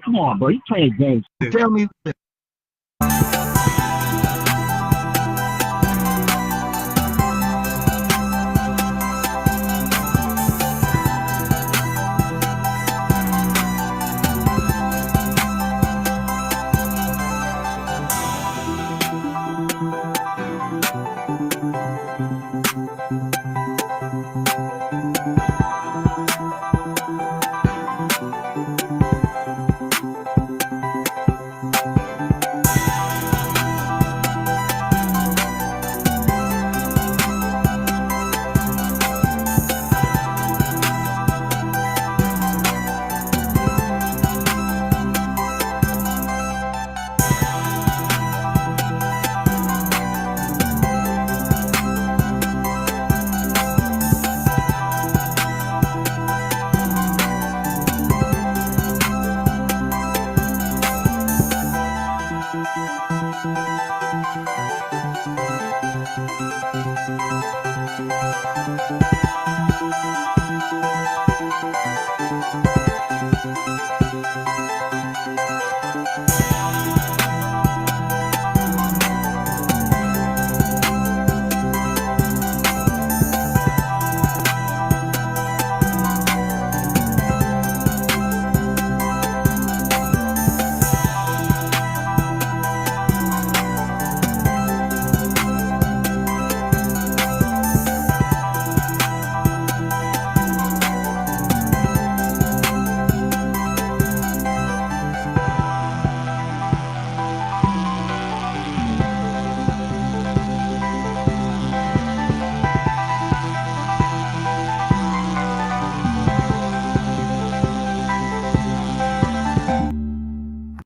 Come on, bro. You playing games. Tell me.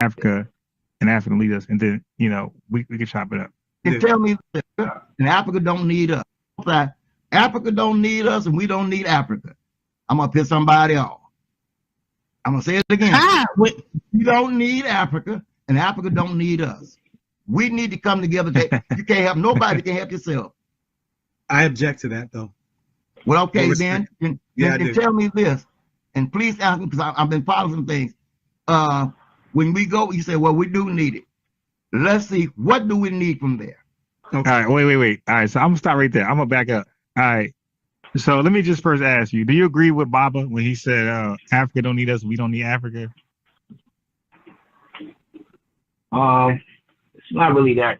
Africa and African leaders, and then we can chop it up. And tell me, and Africa don't need us. Africa don't need us, and we don't need Africa. I'm gonna piss somebody off. I'm gonna say it again. We don't need Africa, and Africa don't need us. We need to come together. You can't help nobody. Can help yourself. I object to that, though. Well, okay, then tell me this, and please ask me, because I've been following some things. When we go, you say, well, we do need it. Let's see, what do we need from there? Okay. All right, wait. All right, so I'm gonna stop right there. I'm gonna back up. All right. So let me just first ask you, do you agree with Baba when he said Africa don't need us, we don't need Africa? It's not really that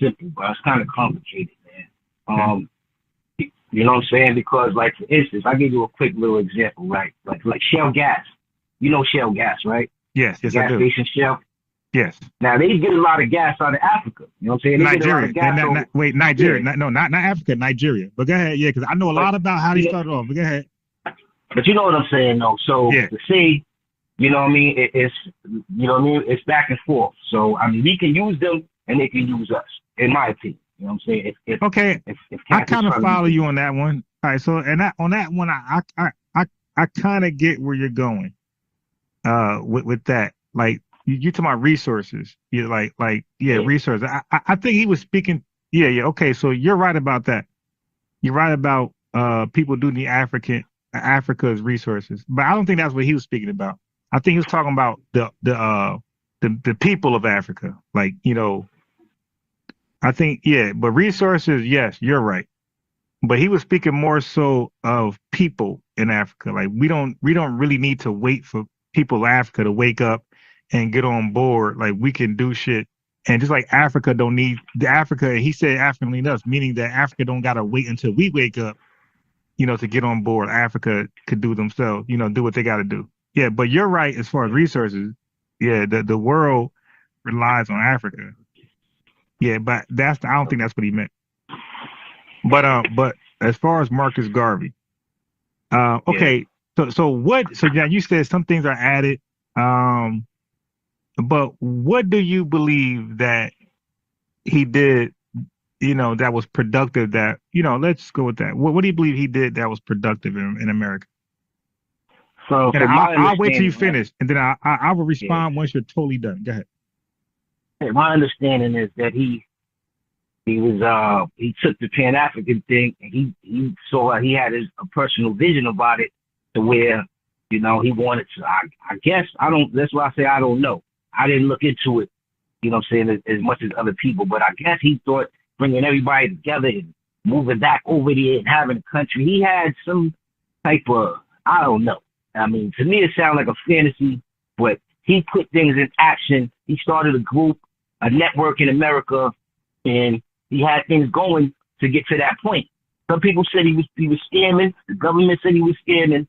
simple, but it's kind of complicated, man. You know what I'm saying? Because, like, for instance, I'll give you a quick little example, right? Like Shell gas. You know Shell gas, right? Yes, I do. Gas station Shell. Yes. Now they get a lot of gas out of Africa. You know what I'm saying? They Nigeria. Get a lot of gas wait, Nigeria. Yeah. Not Africa, Nigeria. But go ahead, yeah, because I know a lot about how they started off. But go ahead. But you know what I'm saying, though. So to say, you know what I mean, it's it's back and forth. So I mean, we can use them and they can use us, in my opinion. You know what I'm saying? If I kind of follow you on that one. All right, so on that one, I kind of get where you're going. With that, like you talking about resources, resources. I think he was speaking. Okay, so you're right about that. You're right about people do need Africa's resources, but I don't think that's what he was speaking about. I think he was talking about the people of Africa, like I think but resources, yes, you're right. But he was speaking more so of people in Africa. Like we don't really need to wait for people of Africa to wake up and get on board. Like we can do shit, and just like Africa don't need the Africa. He said Africa need us, meaning that Africa don't gotta wait until we wake up, to get on board. Africa could do themselves, do what they gotta do. Yeah, but you're right as far as resources. Yeah, the world relies on Africa. Yeah, but I don't think that's what he meant. But as far as Marcus Garvey, okay. So now you said some things are added, but what do you believe that he did, that was productive, that, let's go with that. What do you believe he did that was productive in America? So I'll wait till you finish, and then I will respond once you're totally done. Go ahead. My understanding is that he took the Pan-African thing, and he saw he had a personal vision about it, to where You know, he wanted to. I guess I don't. That's why I say I don't know. I didn't look into it. You know what I'm saying, as much as other people. But I guess he thought bringing everybody together and moving back over there and having a country. He had some type of, I don't know. I mean, to me, it sounded like a fantasy, but he put things in action. He started a group, a network in America, and he had things going to get to that point. Some people said he was scamming. The government said he was scamming.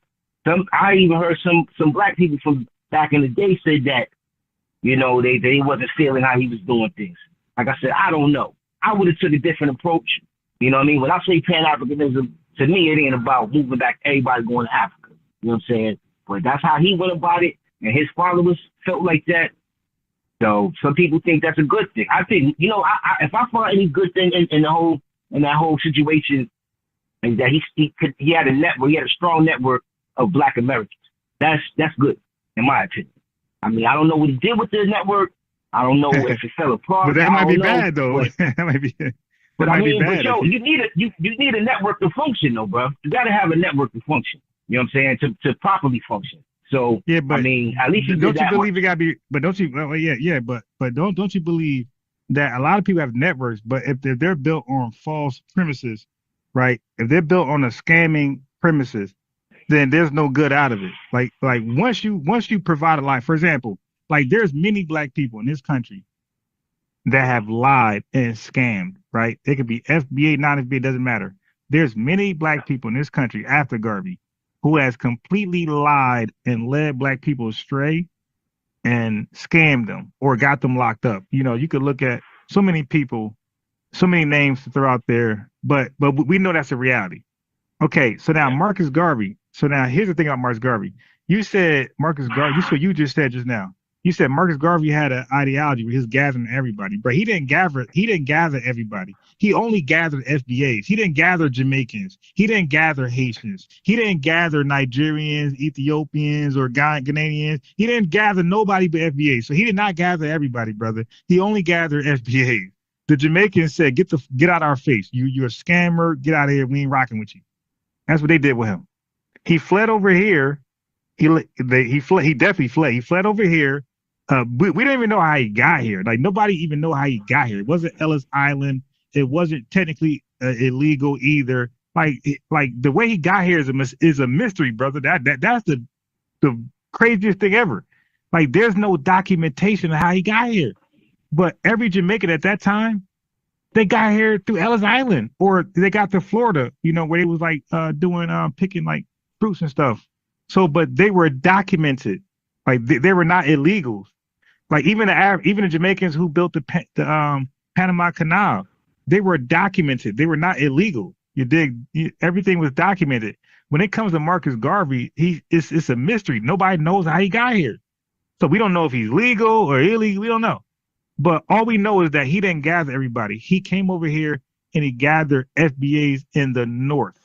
I even heard some black people from back in the day said that, you know, they wasn't feeling how he was doing things. Like I said, I don't know. I would have took a different approach. You know what I mean? When I say Pan-Africanism, to me, it ain't about moving back everybody going to Africa. You know what I'm saying? But that's how he went about it, and his followers felt like that. So some people think that's a good thing. I think, you know, if I find any good thing in that whole situation, is that he had a network, he had a strong network of Black Americans. That's good, in my opinion. I mean, I don't know what he did with the network. I don't know if it fell apart. But that might be bad, though. That might be. But I mean, but yo, you need a network to function, though, bro. You got to have a network to function. You know what I'm saying? To properly function. So yeah, but I mean, at least don't you believe it got to be? But don't you? Well, yeah, but don't you believe that a lot of people have networks, but if they're built on false premises, right? If they're built on a scamming premises, then there's no good out of it. Like once you provide a lie, for example, like there's many Black people in this country that have lied and scammed, right? It could be FBA, non-FBA, doesn't matter. There's many Black people in this country after Garvey who has completely lied and led Black people astray and scammed them or got them locked up. You know, you could look at so many people, so many names to throw out there, but we know that's a reality. Okay, so now Marcus Garve. So now here's the thing about Marcus Garve. You said Marcus Garve, so you just said just now. You said Marcus Garve had an ideology where he's gathering everybody, but he didn't gather everybody. He only gathered FBAs. He didn't gather Jamaicans. He didn't gather Haitians. He didn't gather Nigerians, Ethiopians, or Ghanaians. He didn't gather nobody but FBAs. So he did not gather everybody, brother. He only gathered FBAs. The Jamaicans said, get out our face. You're a scammer. Get out of here. We ain't rocking with you. That's what they did with him. He fled over here. He definitely fled. He fled over here. We don't even know how he got here. Like nobody even know how he got here. It wasn't Ellis Island. It wasn't technically illegal either. Like the way he got here is a mystery, brother. That's the craziest thing ever. Like there's no documentation of how he got here. But every Jamaican at that time, they got here through Ellis Island, or they got to Florida, you know, where they was like picking like fruits and stuff. So, but they were documented, like they were not illegals. Like even the Jamaicans who built the Panama Canal, they were documented. They were not illegal. You dig? Everything was documented. When it comes to Marcus Garve, it's a mystery. Nobody knows how he got here. So we don't know if he's legal or illegal. We don't know. But all we know is that he didn't gather everybody. He came over here and he gathered FBAs in the North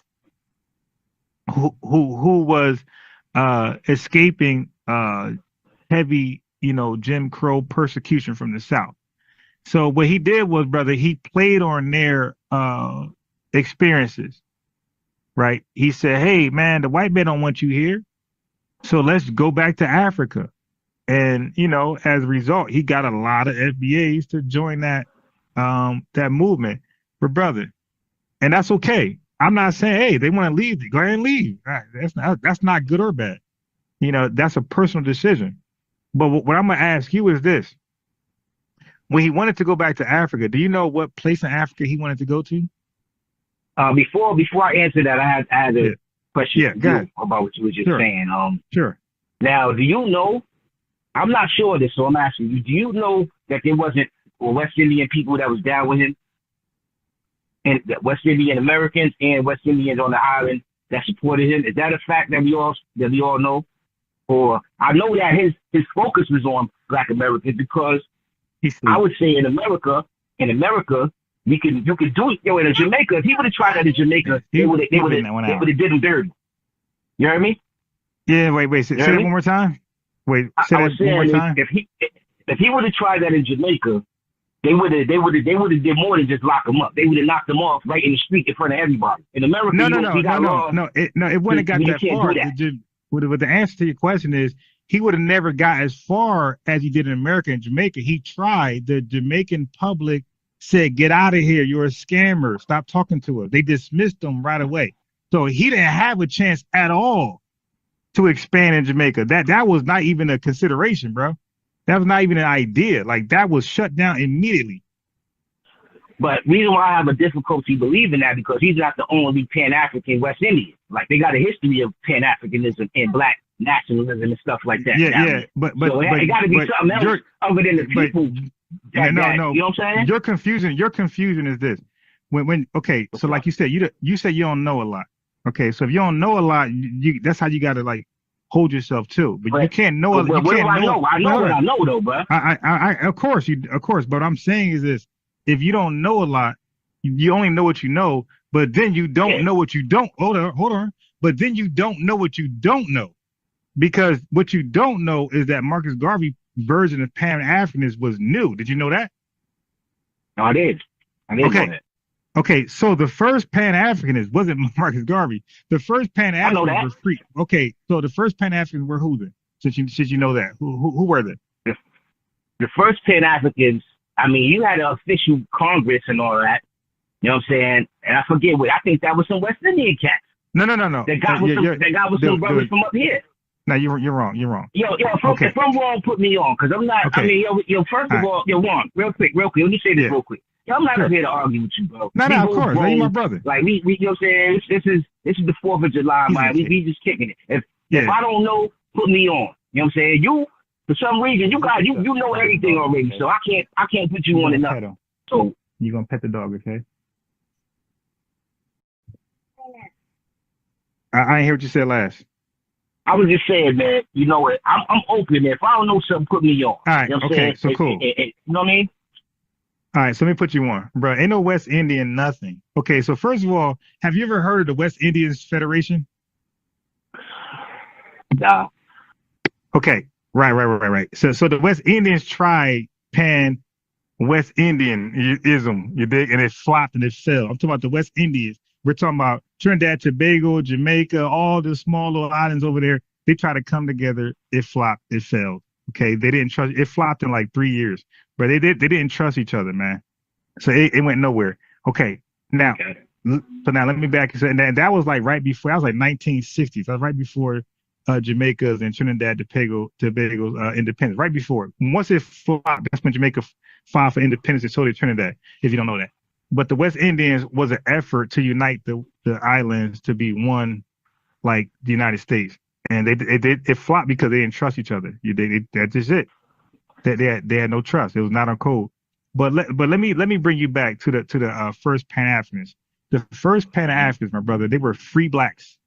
who was escaping heavy, you know, Jim Crow persecution from the South. So what he did was, brother, he played on their experiences, right? He said, hey, man, the white man don't want you here. So let's go back to Africa. And, you know, as a result, he got a lot of FBAs to join that movement. But brother, and that's okay. I'm not saying, hey, they want to leave, go ahead and leave. Right. That's not good or bad. You know, that's a personal decision. But what I'm going to ask you is this. When he wanted to go back to Africa, do you know what place in Africa he wanted to go to? Before I answer that, I had a question about what you were just saying. Sure. Now, do you know, I'm not sure of this, so I'm asking you, do you know that there wasn't West Indian people that was down with him? And West Indian Americans and West Indians on the island that supported him? Is that a fact that we all know? Or I know that his focus was on Black Americans because I would say in America, you could do it. Yo, in Jamaica, if he would have tried that in Jamaica, they would have did him dirty. You know what I mean? Yeah, wait. Say that one more time. Wait, say that one more time. If he would have tried that in Jamaica, they would have did more than just lock him up. They would have knocked him off right in the street in front of everybody. In America, no. It wouldn't have got that far. But the answer to your question is he would have never got as far as he did in America and Jamaica. He tried. The Jamaican public said, "Get out of here! You're a scammer. Stop talking to us." They dismissed him right away. So he didn't have a chance at all to expand in Jamaica. That was not even a consideration, bro. That was not even an idea. Like that was shut down immediately. But reason why I have a difficulty believing that because he's not the only Pan-African West Indian. Like they got a history of Pan-Africanism and Black nationalism and stuff like that. Yeah. But it got to be something else other than the people. No. You know what I'm saying? Your confusion is this. Okay, so like you said, you say you don't know a lot. Okay, so if you don't know a lot, that's how you got to like hold yourself too. But you can't know. I know what I know though, bro. Of course. But what I'm saying is this: if you don't know a lot, you only know what you know. But then you don't know what you don't. Hold on. But then you don't know what you don't know, because what you don't know is that Marcus Garvey version of Pan-Africanism was new. Did you know that? No, I did. Know that. Okay, so the first Pan-Africanists wasn't Marcus Garvey. The first Pan-Africanists were free. Okay, so the first Pan-Africans were who then? Since you know that, who were they? The first Pan-Africans. I mean, you had an official Congress and all that. You know what I'm saying? And I forget what. I think that was some West Indian cats. No. That got with some brothers from up here. No, you're wrong. Yo, if I'm wrong, put me on, because I'm not. Okay. I mean, yo, first of all, Juan, real quick. Let me say this real quick. Yo, I'm not up here to argue with you, bro. No, of course. You're my brother. Like we, you know what I'm saying? This is the 4th of July, man. We just kicking it. If I don't know, put me on. You know what I'm saying? You, for some reason, you know everything already, so I can't put you on enough. So you gonna pet the dog, okay? I didn't hear what you said last. I was just saying, man, you know what? I'm open. If I don't know something, put me on. All right, you know what I'm okay, saying? So cool. You know what I mean? All right, so let me put you on, bro. Ain't no West Indian nothing. Okay, so first of all, have you ever heard of the West Indians Federation? Nah. Okay, right. So the West Indians tried West Indianism, you dig, and it flopped and it fell. I'm talking about the West Indians. We're talking about Trinidad, Tobago, Jamaica, all the small little islands over there. They tried to come together. It flopped. It failed. Okay, they didn't trust. It flopped in like 3 years, but they didn't trust each other, man. So it went nowhere. Okay, now, so now let me back. And that was like right before. I was like 1960s. That was right before Jamaica's and Trinidad, Tobago's independence. Right before. Once it flopped, that's when Jamaica filed for independence and so did Trinidad. If you don't know that. But the West Indians was an effort to unite the islands to be one, like the United States, and it flopped because they didn't trust each other. That's just it. They had no trust. It was not on code. But let me bring you back to the first Pan-Africans. The first Pan-Africans, my brother, they were free blacks.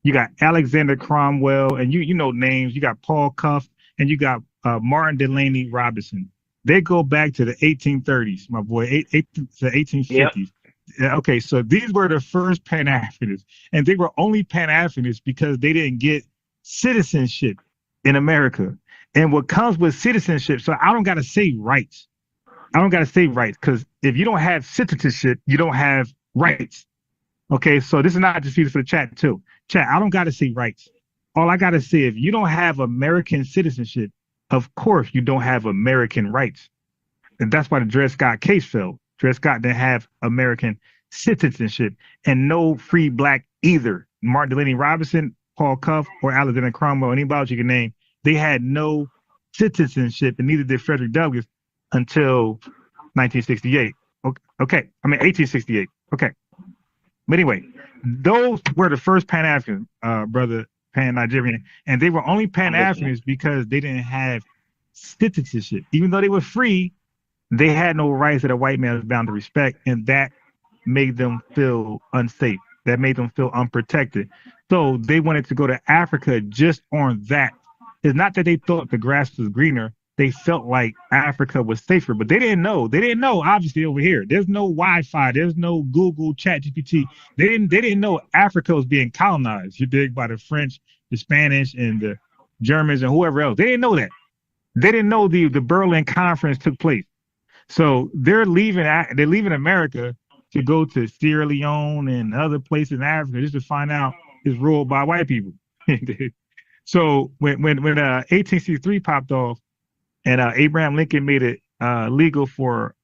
You got Alexander Cromwell, and you know names. You got Paul Cuff, and you got Martin Delaney Robinson. They go back to the 1830s, my boy, to the 1850s. Yep. Okay, so these were the first Pan-Africanists, and they were only Pan-Africanists because they didn't get citizenship in America. And what comes with citizenship, so I don't got to say rights. Because if you don't have citizenship, you don't have rights. Okay, so this is not just for the chat too. Chat, I don't got to say rights. All I got to say, if you don't have American citizenship, of course, you don't have American rights. And that's why the Dred Scott case fell. Dred Scott didn't have American citizenship and no free black either. Martin Delaney Robinson, Paul Cuff, or Alexander Cromwell, anybody else you can name, they had no citizenship, and neither did Frederick Douglass until 1968. Okay. I mean, 1868. Okay. But anyway, those were the first Pan-African, brother, Pan-Nigerian, and they were only Pan-Africans because they didn't have citizenship. Even though they were free, they had no rights that a white man was bound to respect, and that made them feel unsafe. That made them feel unprotected. So they wanted to go to Africa just on that. It's not that they thought the grass was greener. They felt like Africa was safer, but they didn't know. They didn't know, obviously, over here. There's no Wi-Fi. There's no Google, ChatGPT. They didn't know Africa was being colonized, you dig, by the French, the Spanish, and the Germans, and whoever else. They didn't know that. They didn't know the Berlin Conference took place. So they're leaving America to go to Sierra Leone and other places in Africa just to find out it's ruled by white people. So when 1863 popped off, and Abraham Lincoln made it legal for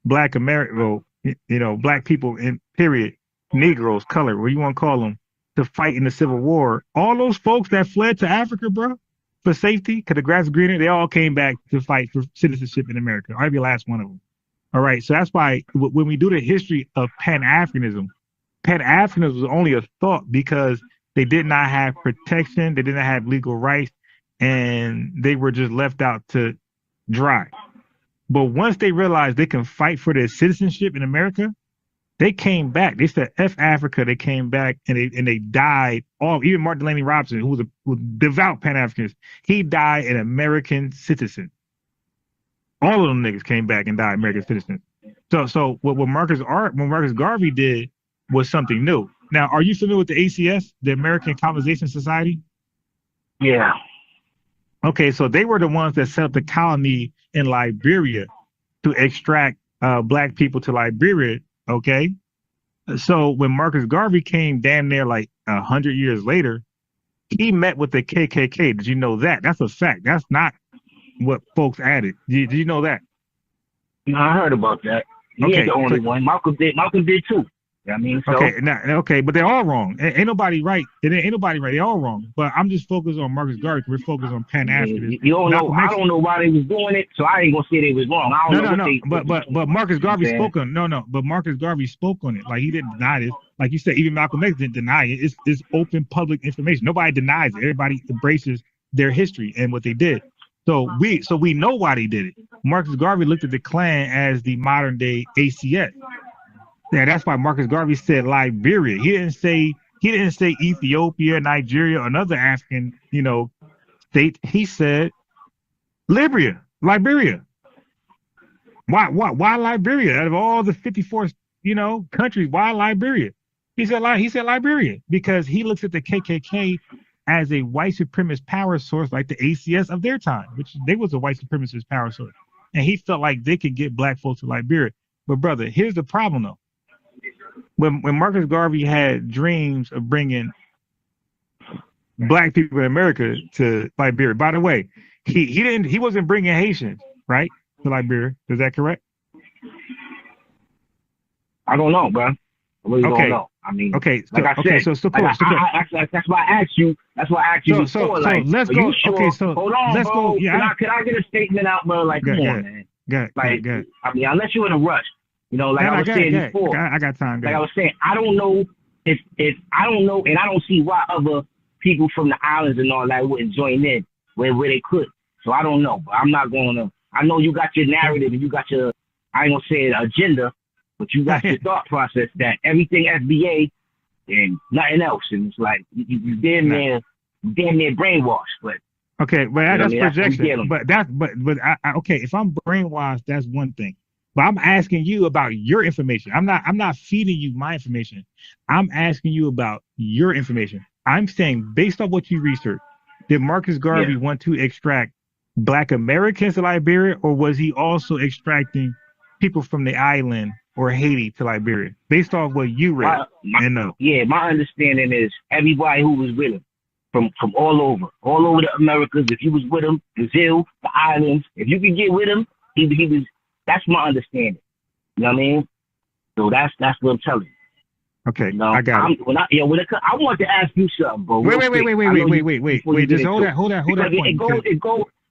black black people in period, Negroes, color, what you want to call them, to fight in the Civil War. All those folks that fled to Africa, bro, for safety, because the grass was greener, they all came back to fight for citizenship in America. I'll be the last one of them. All right, so that's why when we do the history of Pan-Africanism, Pan-Africanism was only a thought because they did not have protection, they didn't have legal rights, and they were just left out to dry. But once they realized they can fight for their citizenship in America, they came back. They said F Africa. They came back and they died. Even Martin Delaney Robinson, who was a devout Pan-Africanist, he died an American citizen. All of them niggas came back and died American citizens. So what Marcus Garvey did was something new. Now, are you familiar with the ACS, the American Colonization Society? Yeah. Okay, so they were the ones that set up the colony in Liberia to extract black people to Liberia. Okay, so when Marcus Garvey came damn near like 100 years later, he met with the KKK. Did you know that? That's a fact. That's not what folks added. Did you know that? No, I heard about that. He ain't the only one. Malcolm did too. I mean, so. Okay, but they're all wrong. Ain't nobody right. Ain't nobody right. They're all wrong. But I'm just focused on Marcus Garvey. We're focused on Pan-Africanism. You don't know. I don't know why they was doing it, so I ain't gonna say they was wrong. I don't know. But Marcus Garvey spoke on But Marcus Garvey spoke on it. Like, he didn't deny it. Like you said, even Malcolm X didn't deny it. It's open public information. Nobody denies it. Everybody embraces their history and what they did. So we know why they did it. Marcus Garvey looked at the Klan as the modern day ACS. Yeah, that's why Marcus Garvey said Liberia. He didn't say Ethiopia, Nigeria, or another African, state. He said Liberia. Why Liberia? Out of all the 54, countries, why Liberia? He said Liberia because he looks at the KKK as a white supremacist power source like the ACS of their time, which they was a white supremacist power source. And he felt like they could get black folks to Liberia. But brother, here's the problem though. When Marcus Garvey had dreams of bringing black people in America to Liberia, by the way, he wasn't bringing Haitians, right, to Liberia. Is that correct? I don't know, bro. I really don't know. I mean, okay, like I said, that's why I asked you. That's why I asked you before. Like, let's go. Sure? Okay, so hold on, let's bro. Go. Yeah, can I get a statement out, bro? Like, come on, man. I mean, unless you're in a rush. Like I was saying before. I got time. Like I was saying, I don't know if I don't know, and I don't see why other people from the islands and all that wouldn't join in where they could. So I don't know, but I'm not going to. I know you got your narrative and you got your, I ain't gonna say it, agenda, but you got your thought process that everything FBA and nothing else, and it's like you damn near brainwashed. But okay, but that's projection. Okay, if I'm brainwashed, that's one thing. But I'm asking you about your information. I'm not feeding you my information. I'm asking you about your information. I'm saying, based on what you researched, did Marcus Garvey want to extract Black Americans to Liberia, or was he also extracting people from the island or Haiti to Liberia? Based off what you read and know. Yeah, my understanding is everybody who was with him from all over the Americas. If you was with him, Brazil, the islands, if you could get with him, he was. That's my understanding. You know what I mean? So that's what I'm telling you. Okay, I got it. I want to ask you something, bro. Wait. Just hold that point.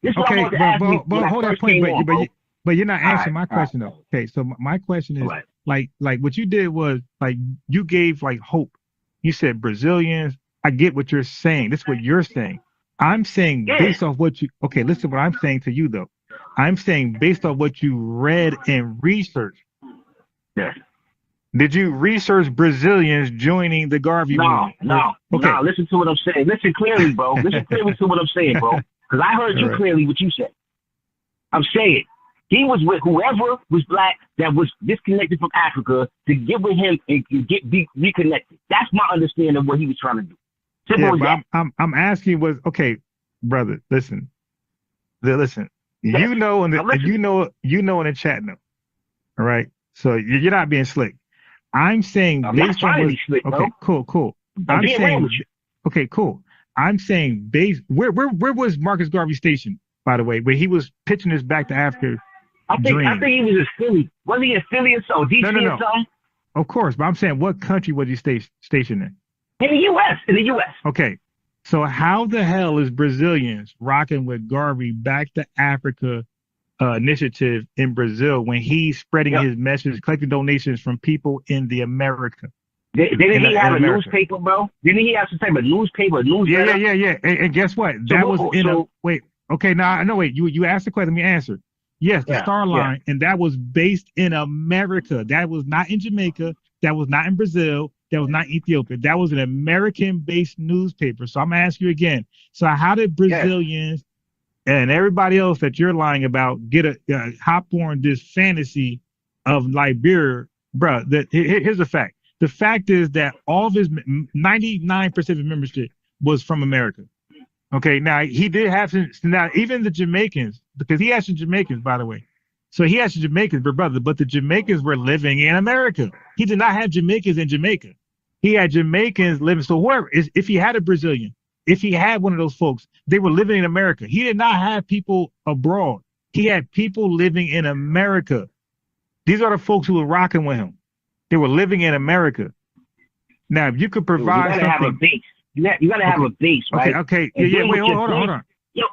This is what I want to ask you. But hold that point. But you're not answering my question though. Okay, so my question is like what you did was like you gave like hope. You said Brazilians. I get what you're saying. This is what you're saying. I'm saying based off what you. Okay, listen. What I'm saying to you though. I'm saying based on what you read and researched. Yeah. Did you research Brazilians joining the Garvey movement? No. Listen to what I'm saying. Listen clearly, bro. Listen clearly to what I'm saying, bro. Because I heard you clearly what you said. I'm saying he was with whoever was black that was disconnected from Africa to get with him and be reconnected. That's my understanding of what he was trying to do. Simple as that. I'm asking was okay, brother. Listen. You know in the chat now. All right. So you're not being slick. I'm saying based on what, okay, cool. I'm saying okay, cool. I'm saying base. Where was Marcus Garvey stationed, by the way, where he was pitching this back to Africa? I think he was in Philly. Was he in Philly or so? DC or something? Of course, but I'm saying what country was he stationed in? In the U.S. In the U.S. Okay, so how the hell is Brazilians rocking with Garvey back to Africa initiative in Brazil when he's spreading his message, collecting donations from people in the America? Didn't he have a newspaper, bro? Didn't he have some type of newspaper, newsletter? Yeah. And guess what? That was in a wait. Okay, now no wait. You asked the question. Let me answer. Yes, the Star Line, and that was based in America. That was not in Jamaica. That was not in Brazil. That was not Ethiopia. That was an American-based newspaper. So I'm gonna ask you again. So how did Brazilians and everybody else that you're lying about get a hop on this fantasy of Liberia, bro? Here's the fact. The fact is that all of his 99% of his membership was from America. Okay, now he did have some. Now even the Jamaicans, because he had some Jamaicans, by the way. So he had some Jamaicans, but the Jamaicans were living in America. He did not have Jamaicans in Jamaica. He had Jamaicans living. So whoever, if he had a Brazilian, if he had one of those folks, they were living in America. He did not have people abroad. He had people living in America. These are the folks who were rocking with him. They were living in America. Now, if you could provide something, have a base. You got to have a base, right? Okay. Yeah. Wait, hold on. Yo,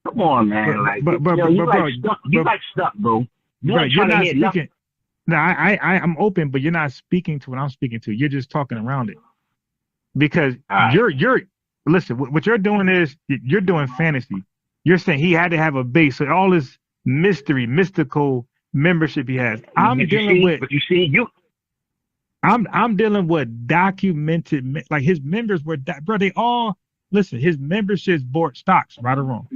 come on, man. You stuck, bro. You're not speaking. No, I'm open, but you're not speaking to what I'm speaking to. You're just talking around it. Because you're listen. What you're doing is you're doing fantasy. You're saying he had to have a base. So all this mystical membership he has. I'm dealing with documented, like his members were, bro, they all, listen, his memberships bought stocks, right or wrong.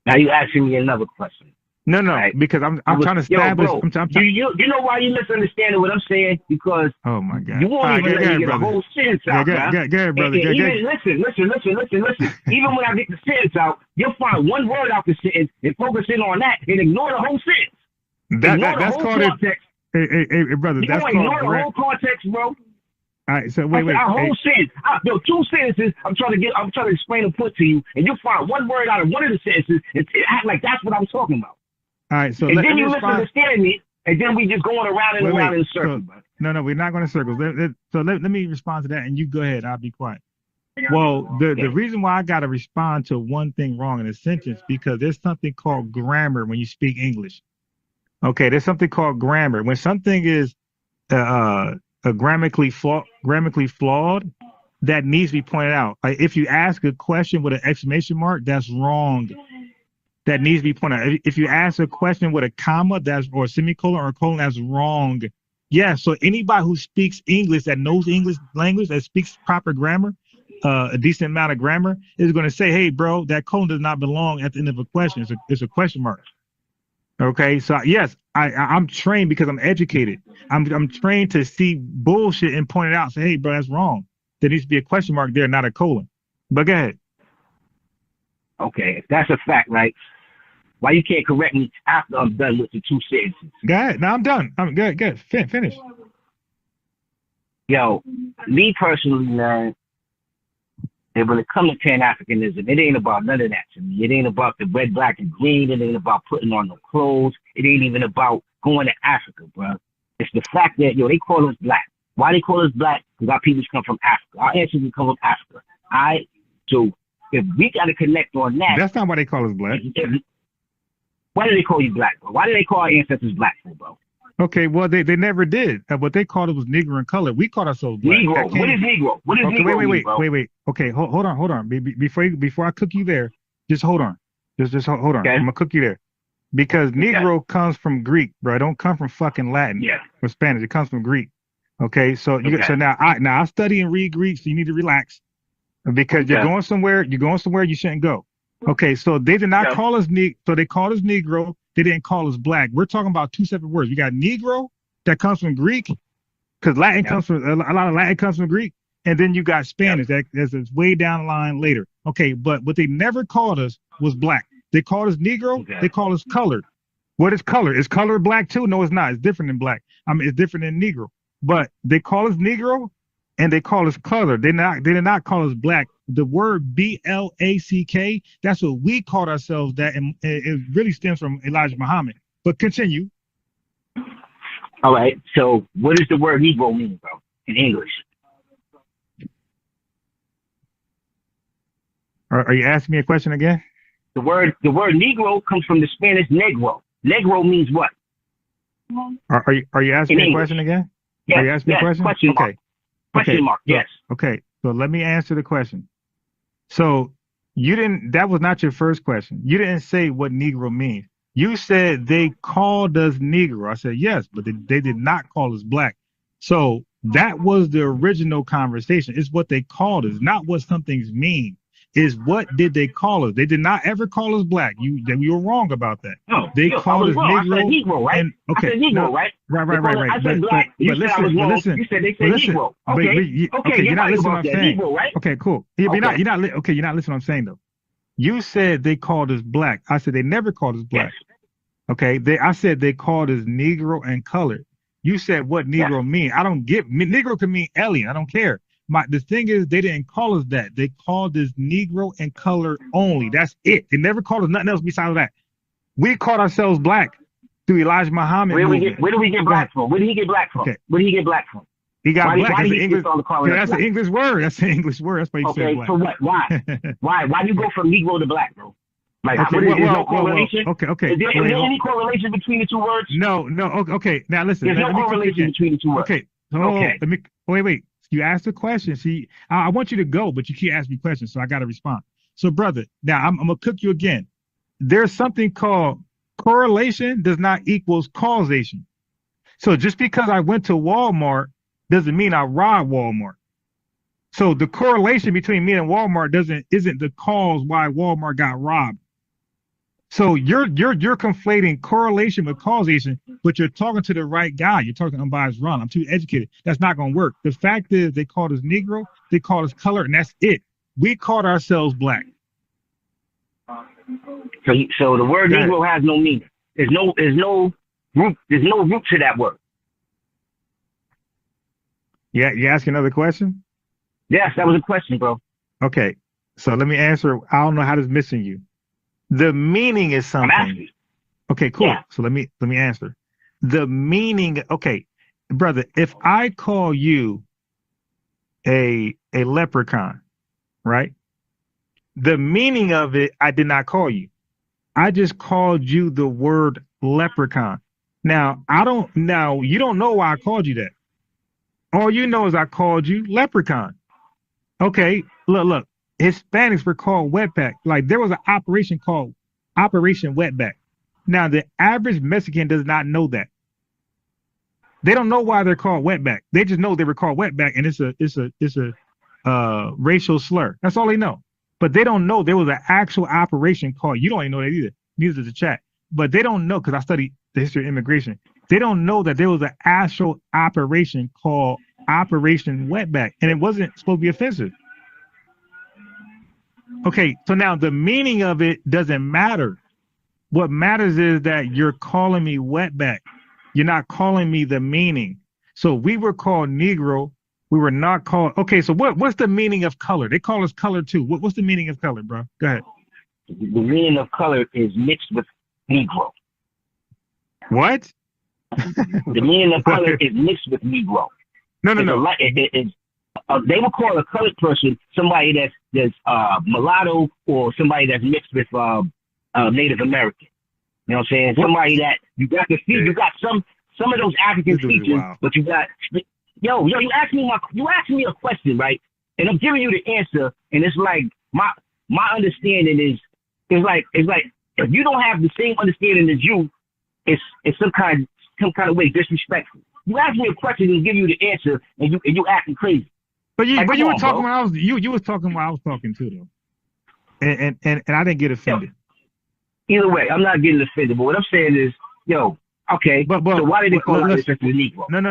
Now you asking me another question. No, right? Because I'm trying to establish. Bro, you know why you misunderstanding what I'm saying? Because oh my God, you won't even let me get a whole sentence out, Go ahead, brother. Listen. Even when I get the sentence out, you'll find one word out the sentence and focus in on that and ignore the whole sentence. That's called context. Hey, brother. That's called ignore the whole context, bro. All right, so wait. A whole sentence. Two sentences. I'm trying to explain and put to you, and you'll find one word out of one of the sentences and act like that's what I'm talking about. All right, so and then you misunderstand me, and then we just going around and around in circles. No, we're not going in circles. Let me respond to that, and you go ahead. I'll be quiet. Well, the reason why I got to respond to one thing wrong in a sentence because there's something called grammar when you speak English. Okay, there's something called grammar. When something is grammatically flawed, that needs to be pointed out. Like if you ask a question with an exclamation mark, that's wrong. That needs to be pointed out. If you ask a question with a comma, or a semicolon or a colon, that's wrong. Yeah, so anybody who speaks English, that knows English language, that speaks proper grammar, a decent amount of grammar, is going to say, hey, bro, that colon does not belong at the end of a question. It's a question mark. Okay, so yes, I'm trained because I'm educated. I'm trained to see bullshit and point it out. Say, hey, bro, that's wrong. There needs to be a question mark there, not a colon. But go ahead. Okay, if that's a fact, right? Why you can't correct me after I'm done with the two sentences? Go ahead. Now I'm done. I'm good. Finish. Yo, me personally, man, and when it comes to Pan-Africanism, it ain't about none of that to me. It ain't about the red, black, and green. It ain't about putting on no clothes. It ain't even about going to Africa, bro. It's the fact that, they call us black. Why they call us black? Because our peoples come from Africa. Our ancestors come from Africa. So if we got to connect on that. That's not why they call us black. Why do they call you black, bro? Why do they call our ancestors black, bro? Okay, well, they never did. What they called it was Negro in color. We called ourselves black. Negro. What is Negro? What is Negro? Wait. Okay, hold on. Before I cook you there, just hold on. Just hold on. Okay. I'm gonna cook you there. Because Negro comes from Greek, bro. It don't come from fucking Latin or Spanish. It comes from Greek. Okay, so so now I study and read Greek, so you need to relax. Because you're going somewhere you shouldn't go. Okay, so they did not call us so they called us Negro. They didn't call us black. We're talking about two separate words. We got Negro that comes from Greek, because Latin comes from a lot of Latin comes from Greek, and then you got Spanish that's way down the line later. Okay, but what they never called us was black. They called us Negro. They call us colored. What is color? Is color black too? No, it's not. It's different than black. It's different than Negro. But they call us Negro, and they call us color. They did not call us black. The word BLACK, that's what we called ourselves that, and it really stems from Elijah Muhammad. But continue. All right. So what does the word Negro mean, bro, in English? Are you asking me a question again? The word Negro comes from the Spanish negro. Negro means what? Are you asking me a question again? Yes, are you asking me a question? Question mark. Okay. Question mark. Yes. Okay. So let me answer the question. So that was not your first question. You didn't say what Negro means. You said they called us Negro. I said yes, but they did not call us black. So that was the original conversation. It's what they called us, not what some things mean. Is what did they call us? They did not ever call us black. You were wrong about that. No, they called us Negro. Negro. I said Negro, right? And, okay, I said Negro, right? Right. I said black. You said I was wrong. You said they said Negro. Okay, you're not listening to what I'm saying. Negro, right? Okay, cool. You're not you're not listening to what I'm saying though. You said they called us black. I said they never called us black. Yes. Okay, I said they called us Negro and colored. You said what Negro mean? I don't get. Negro can mean alien. I don't care. The thing is, they didn't call us that. They called us Negro and color only. That's it. They never called us nothing else besides that. We called ourselves black through Elijah Muhammad. Where do we get black from? Where did he get black from? Okay. Where did he get black from? He got black. That's an English word. That's an English word. That's why you said black. So what? Why? Why do you go from Negro to black, bro? Like, there's no correlation? Okay. Is there any correlation between the two words? No. Okay. Now listen. There's no correlation between the two words. Okay. Let me. Wait. You asked a question. See, I want you to go, but you keep asking me questions, so I got to respond. So, brother, now I'm gonna cook you again. There's something called correlation does not equals causation. So just because I went to Walmart doesn't mean I robbed Walmart. So the correlation between me and Walmart isn't the cause why Walmart got robbed. So you're conflating correlation with causation, but you're talking to the right guy. You're talking unbiased Ron. I'm too educated. That's not going to work. The fact is they called us Negro, they called us color, and that's it. We called ourselves black. So the word Negro has no meaning. There's no root to that word. Yeah, you ask another question? Yes, that was a question, bro. Okay, so let me answer. I don't know how this is missing you. The meaning is something. I'm asking. Okay, cool. Yeah. So let me answer. The meaning, okay, brother, if I call you a leprechaun, right? The meaning of it, I did not call you. I just called you the word leprechaun. Now, you don't know why I called you that. All you know is I called you leprechaun. Okay, look. Hispanics were called wetback. Like there was an operation called Operation Wetback. Now the average Mexican does not know that. They don't know why they're called wetback. They just know they were called wetback, and it's a racial slur. That's all they know. But they don't know there was an actual operation called. You don't even know that either. Neither does the chat. But they don't know because I studied the history of immigration. They don't know that there was an actual operation called Operation Wetback, and it wasn't supposed to be offensive. Okay, so now the meaning of it doesn't matter. What matters is that you're calling me wetback. You're not calling me the meaning. So we were called Negro. We were not called. Okay, so what's the meaning of color? They call us color too. What's the meaning of color, bro? Go ahead. The meaning of color is mixed with Negro. What? The meaning of color is mixed with Negro. No. They would call a colored person somebody that's mulatto or somebody that's mixed with Native American. You know what I'm saying? What? Somebody that you got some of those African features, wow. But you got you asked me a question, right? And I'm giving you the answer, and it's like my understanding is like if you don't have the same understanding as you, it's some kind of way disrespectful. You ask me a question and give you the answer, and you acting crazy. But you were talking when I was you was talking while I was talking too though, and I didn't get offended. Either way, I'm not getting offended. But what I'm saying is, okay. But so why did they call out the Negro? No.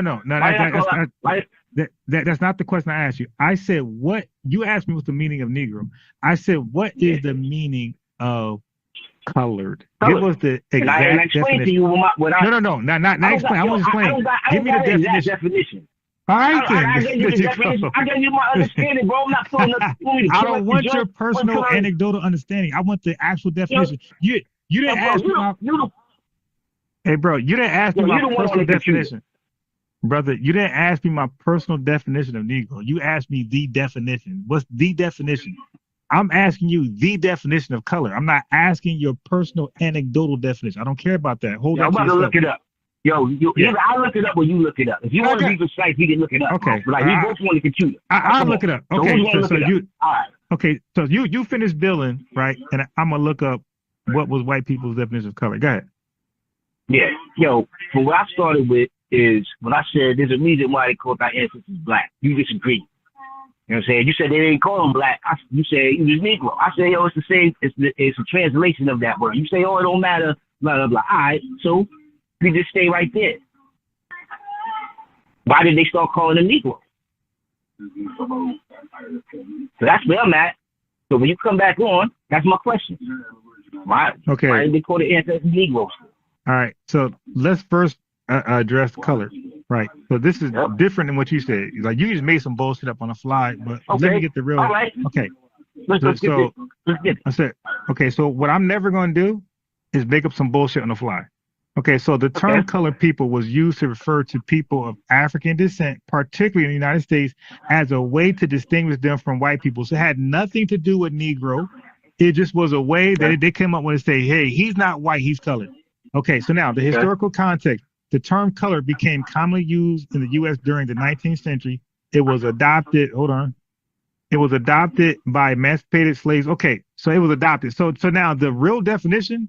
That's not the question I asked you. I said what you asked me. What's the meaning of Negro? I said what is the meaning of colored? It was the exact and I explained definition. To you what I No. Not explain. I want to explain. Give me the definition. right, I gave you the definition. I gave you my understanding, bro. I'm not throwing nothing. I don't want your personal anecdotal understanding. I want the actual definition. You didn't ask me my. Hey, bro, you didn't ask me my personal definition. Brother, you didn't ask me my personal definition of Negro. You asked me the definition. What's the definition? I'm asking you the definition of color. I'm not asking your personal anecdotal definition. I don't care about that. Hold on. I'm about to look it up. Yo, either I'll look it up or you look it up. If you want to be precise, you can look it up. Okay. Like, we both want the computer. I'll look it up. Okay. So you, all right. Okay. So you finished billing, right? And I'm going to look up what was white people's definition of color. Go ahead. Yeah. Yo, from what I started with is when I said there's a reason why they call our ancestors black. You disagree. You know what I'm saying? You said they didn't call them black. You said he was Negro. I say, yo, it's the same. It's a translation of that word. You say, oh, it don't matter. Blah, blah, blah. All right. So we just stay right there. Why did they start calling them Negro? So that's where I'm at. So when you come back on, that's my question. Why? Okay. Why did they call the ancestors Negroes? All right. So let's first address color. Right. So this is different than what you said. Like you just made some bullshit up on the fly, but let me get the real. All right. Okay. Let's get it. I said, okay. So what I'm never going to do is make up some bullshit on the fly. Okay. So the term colored people was used to refer to people of African descent, particularly in the United States, as a way to distinguish them from white people. So it had nothing to do with Negro. It just was a way that they came up with to say, hey, he's not white, he's colored. Okay. So now the historical context. The term color became commonly used in the U.S. during the 19th century. It was adopted. Hold on. It was adopted by emancipated slaves. Okay, so it was adopted. So now the real definition,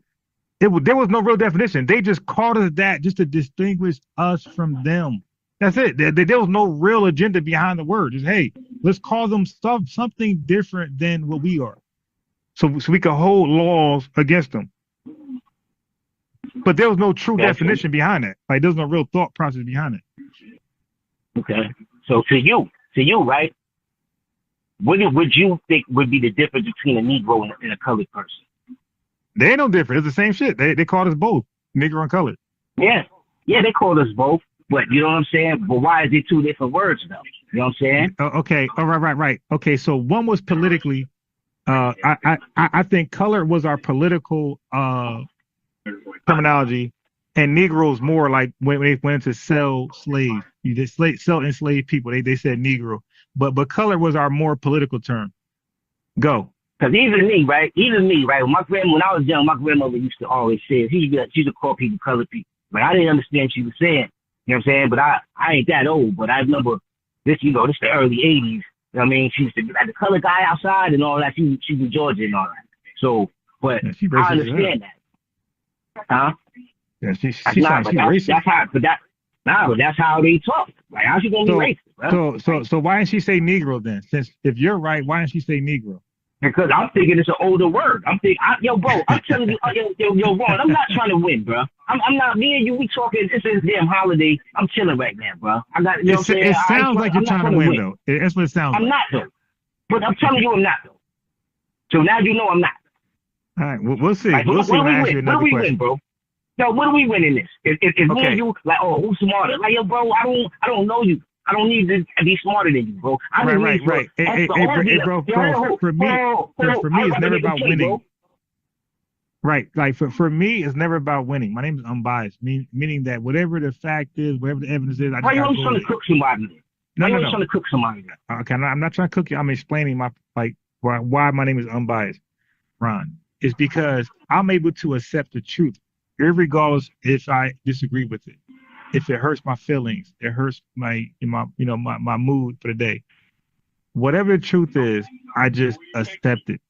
there was no real definition. They just called us that just to distinguish us from them. That's it. There was no real agenda behind the word. Just hey, let's call them something different than what we are, so we can hold laws against them. But there was no true definition behind it. Like there's no real thought process behind it. Okay. So to you, right? What would you think would be the difference between a Negro and a colored person? They ain't no different. It's the same shit. They called us both Negro and colored. Yeah, they called us both. But you know what I'm saying? But why is it two different words though? You know what I'm saying? Okay. Oh, right. Okay. So one was politically. I think color was our political terminology, and Negroes more like when they went to sell slaves. You just sell enslaved people. They said Negro, but color was our more political term. Go. Because even me, right? When I was young, my grandmother used to always say she used to call people colored people. Like I didn't understand what she was saying. You know what I'm saying? But I ain't that old. But I remember this. You know, this the early '80s. You know what I mean? She used to be like the colored guy outside and all that. She's in Georgia and all that. So, but yeah, I understand that. Huh? Yeah, she sounds racist. That's how they talk. Like, how's she gonna be racist? Bro? So why didn't she say Negro then? Since if you're right, why didn't she say Negro? Because I'm thinking it's an older word. I'm bro. I'm telling you, yo, Ron. I'm not trying to win, bro. I'm not. Me and you, we talking. It's this damn holiday. I'm chilling right now, bro. I got. You know what I'm saying? It sounds like you're trying to win, though. That's what it sounds like. I'm not though. But I'm telling you, I'm not though. So now you know I'm not. All right, we'll see. Like, we'll see when I ask you another question. What do we win, bro? Yo, what do we win in this? If me and you, like, oh, who's smarter? Like, yo, bro, I don't know you. I don't need to be smarter than you, bro. Right. Hey, bro, for me, it's never about winning. Right, like for me, it's never about winning. My name is unbiased, meaning that whatever the fact is, whatever the evidence is, why you always trying to cook somebody? No. Trying to cook somebody? Okay, I'm not trying to cook you. I'm explaining why my name is unbiased, Ron. It's because I'm able to accept the truth, regardless if I disagree with it. If it hurts my feelings, it hurts my mood for the day. Whatever the truth is, I just accept it.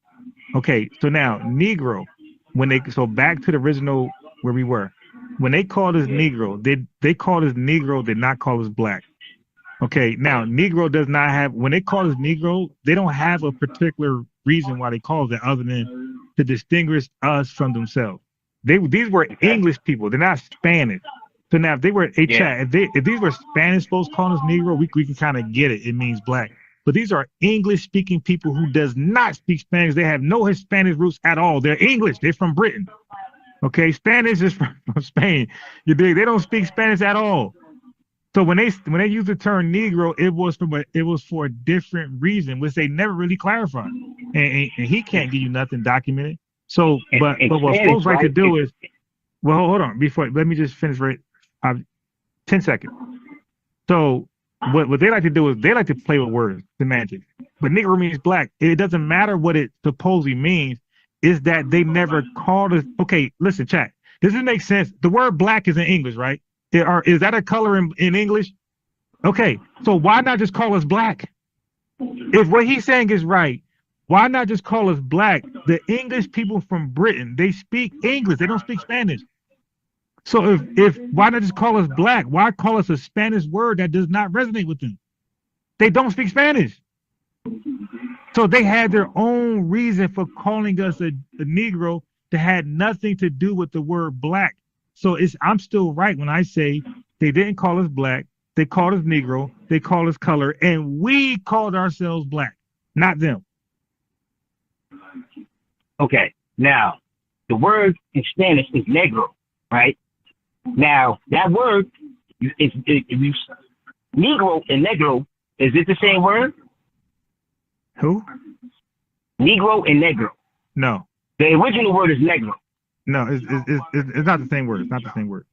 Okay, so now Negro, so back to the original where we were. When they called us Negro, they called us Negro, did not call us black. Okay, now Negro does not have, when they call us Negro, they don't have a particular reason why they call us that other than to distinguish us from themselves. These were English people, they're not Spanish. So now if they were if these were Spanish folks calling us Negro, we can kind of get it. It means black. But these are English speaking people who does not speak Spanish. They have no Hispanic roots at all. They're English. They're from Britain. Okay, Spanish is from Spain. You dig? They don't speak Spanish at all. So when they use the term Negro, it was for a different reason, which they never really clarified, and he can't give you nothing documented. So, but what Spanish, folks like to right? do is, well, hold on, let me just finish 10 seconds. So what they like to do is they like to play with words, semantics. But Negro means black. It doesn't matter what it supposedly means. Is that they never called us? Okay, listen, chat. Does it make sense? The word black is in English, right? Is that a color in English? Okay, so why not just call us black? If what he's saying is right, why not just call us black? The English people from Britain, they speak English. They don't speak Spanish. So if why not just call us black? Why call us a Spanish word that does not resonate with them? They don't speak Spanish. So they had their own reason for calling us a Negro that had nothing to do with the word black. So I'm still right when I say they didn't call us black, they called us Negro, they called us color, and we called ourselves black, not them. Okay, now the word in Spanish is negro, right? Now that word is Negro and negro. Is it the same word? Who? Negro and negro. No. The original word is negro. No, it's not the same word. It's not the same word.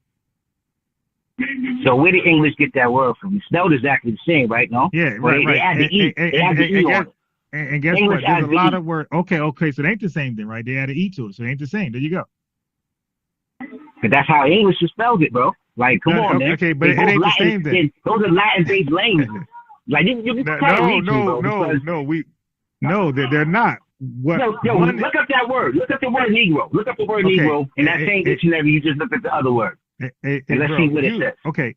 So where did English get that word from? It's spelled exactly the same, right? No? Yeah, right. They add the E. They add the E on it. And guess English what? There's a adds the lot E. of words. Okay. So it ain't the same thing, right? They add an E to it, so it ain't the same. There you go. But that's how English spells it, bro. Like, come on, man. Okay, but it ain't the same thing. Those are Latin-based languages. Like, you can't reach them, bro. No, they're not. What? Look up that word. Look up the word Negro. Look up the word Negro in that same dictionary. You just look at the other word. And let's see what it says. Okay.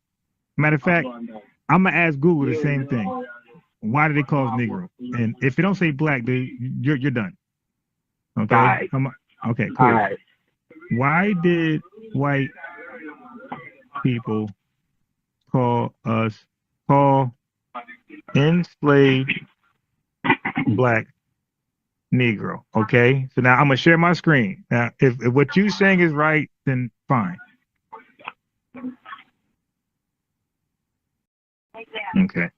Matter of fact, I'm gonna ask Google the same thing. Why do they call us Negro? And if it don't say black, dude, you're done. Okay. Right. Okay. Cool. All right. Why did white people call enslaved black Negro? Okay. So now I'm gonna share my screen. Now, if what you saying is right, then fine. Okay.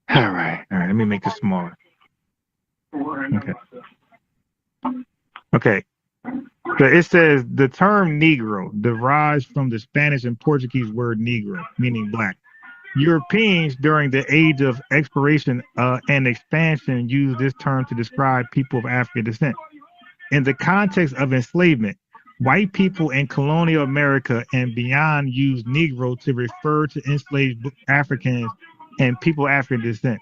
All right. Let me make this smaller. Okay. So it says the term Negro derives from the Spanish and Portuguese word Negro, meaning black. Europeans during the age of exploration and expansion used this term to describe people of African descent. In the context of enslavement, white people in colonial America and beyond used Negro to refer to enslaved Africans and people of African descent.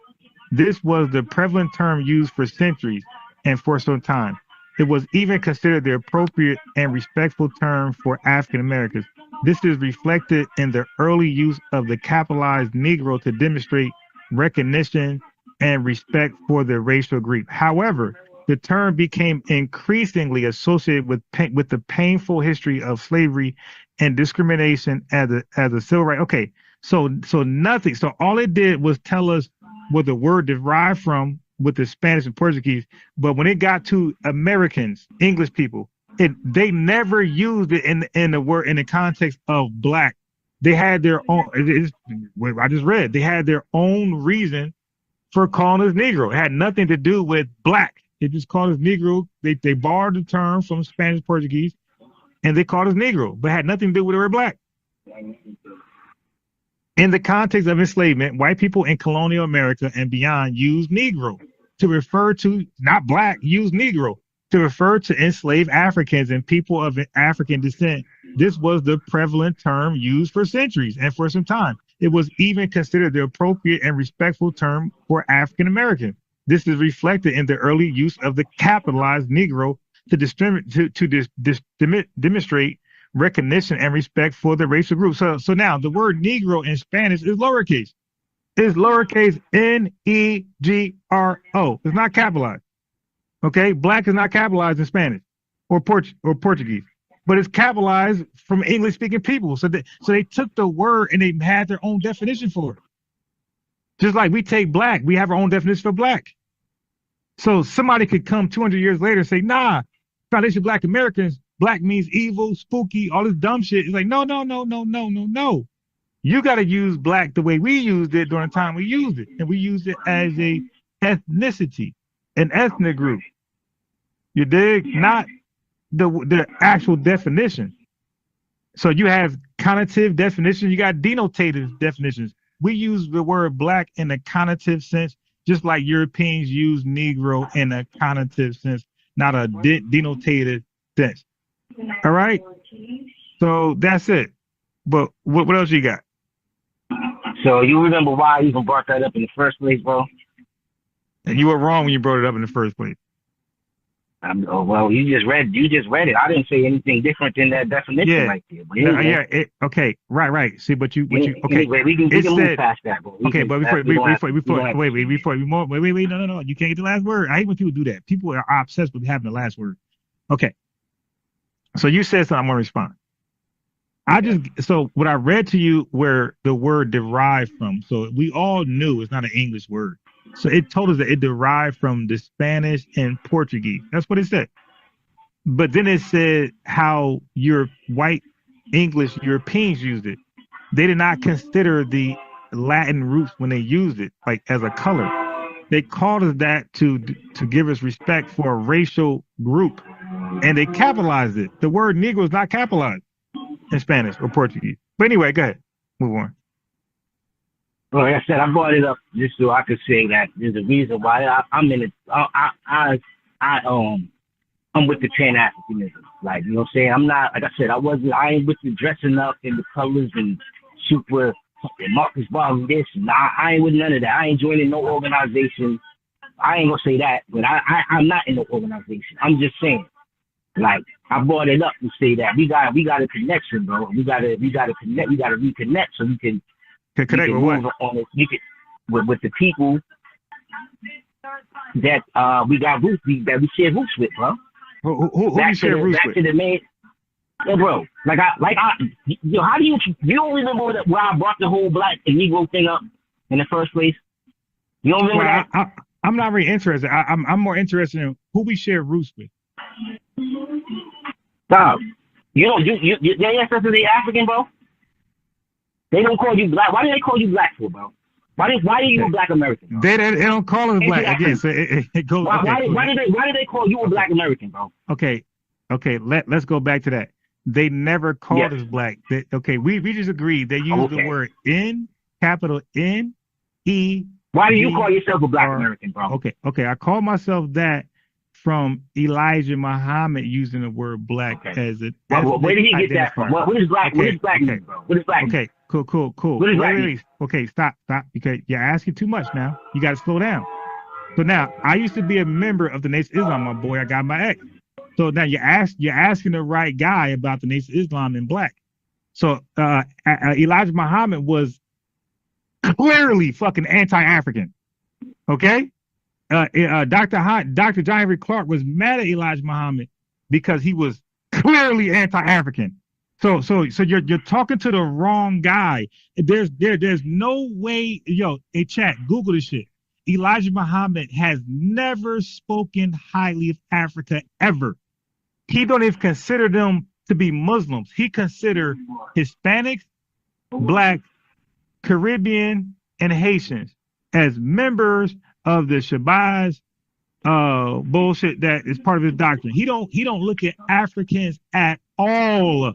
This was the prevalent term used for centuries and for some time. It was even considered the appropriate and respectful term for African Americans. This is reflected in the early use of the capitalized Negro to demonstrate recognition and respect for the racial group. However, the term became increasingly associated with the painful history of slavery and discrimination as a civil right. Okay, so nothing. So all it did was tell us what the word derived from with the Spanish and Portuguese. But when it got to Americans, English people, they never used it in the word in the context of black. They had their own. I just read. They had their own reason for calling us Negro. It had nothing to do with black. They just called us Negro. They borrowed the term from Spanish, Portuguese, and they called us Negro, but had nothing to do with the word black. In the context of enslavement, white people in colonial America and beyond used Negro to refer to, not black, used Negro to refer to enslaved Africans and people of African descent. This was the prevalent term used for centuries and for some time. It was even considered the appropriate and respectful term for African Americans. This is reflected in the early use of the capitalized Negro to demonstrate recognition and respect for the racial group. So now the word Negro in Spanish is lowercase. It's lowercase Negro. It's not capitalized. Okay, black is not capitalized in Spanish or Portuguese, but it's capitalized from English-speaking people. So they took the word and they had their own definition for it. Just like we take black, we have our own definition for black. So somebody could come 200 years later and say, nah, foundation Black Americans, black means evil, spooky, all this dumb shit. It's like, no. You got to use black the way we used it during the time we used it, and we used it as a ethnicity, an ethnic group. You dig? Not the actual definition. So you have connotative definitions, you got denotative definitions. We use the word black in a connotative sense, just like Europeans use Negro in a connotative sense, not a denotative sense. All right? So that's it. But what else you got? So you remember why I even brought that up in the first place, bro? And you were wrong when you brought it up in the first place. Well, you just read it. I didn't say anything different than that definition right there. But anyway, okay, right. See, but you, okay. Anyway, we can move past that, bro. Okay, but before, wait, no, you can't get the last word. I hate when people do that. People are obsessed with having the last word. Okay, so you said something. I'm gonna respond. So what I read to you where the word derived from. So we all knew it's not an English word. So it told us that it derived from the Spanish and Portuguese. That's what it said. But then it said how your white English Europeans used it. They did not consider the Latin roots when they used it, like as a color. They called us that to give us respect for a racial group, and they capitalized it. The word Negro is not capitalized in Spanish or Portuguese. But anyway, go ahead, move on. Well, like I said, I brought it up just so I could say that there's a reason why I'm in it. I'm with the Pan-Africanism. Like, you know what I'm saying? I'm not, like I said, I ain't with the dressing up in the colors and super Marcus Garve this. Nah, I ain't with none of that. I ain't joining no organization. I ain't gonna say that, but I'm not in the organization. I'm just saying, like, I brought it up to say that we got a connection, bro. We gotta connect. We gotta reconnect so we can connect with what? On it. You can with the people that we got roots that we share roots with, bro. Who you share roots with? To the main, yo, bro. How do you don't remember where I brought the whole black and Negro thing up in the first place? You don't remember that? I'm not really interested. I'm more interested in who we share roots with. Stop. Your ancestors are African, bro. They don't call you black. Why do they call you black for, bro? Why are you a black American, bro? They don't call us black again. So it goes. Why do they call you a black American, bro? Okay. Let's go back to that. They never called us black. We just agreed. They use the word N, capital N, E. Why do you call yourself a black American, bro? Okay. I call myself that from Elijah Muhammad using the word black as a. Well, where did he get that from? What is black? What is black mean, bro? What is black mean? Okay, cool. What is black mean? Okay, stop. Because you're asking too much now. You got to slow down. So now, I used to be a member of the Nation of Islam, my boy. I got my ex. So now you're asking the right guy about the Nation of Islam in black. So Elijah Muhammad was clearly fucking anti-African. Okay? Dr. John Henry Clark was mad at Elijah Muhammad because he was clearly anti-African. So you're talking to the wrong guy. There's no way, hey chat, Google this shit. Elijah Muhammad has never spoken highly of Africa ever. He don't even consider them to be Muslims. He considered Hispanics, Black, Caribbean, and Haitians as members of the Shabazz bullshit that is part of his doctrine. He don't look at Africans at all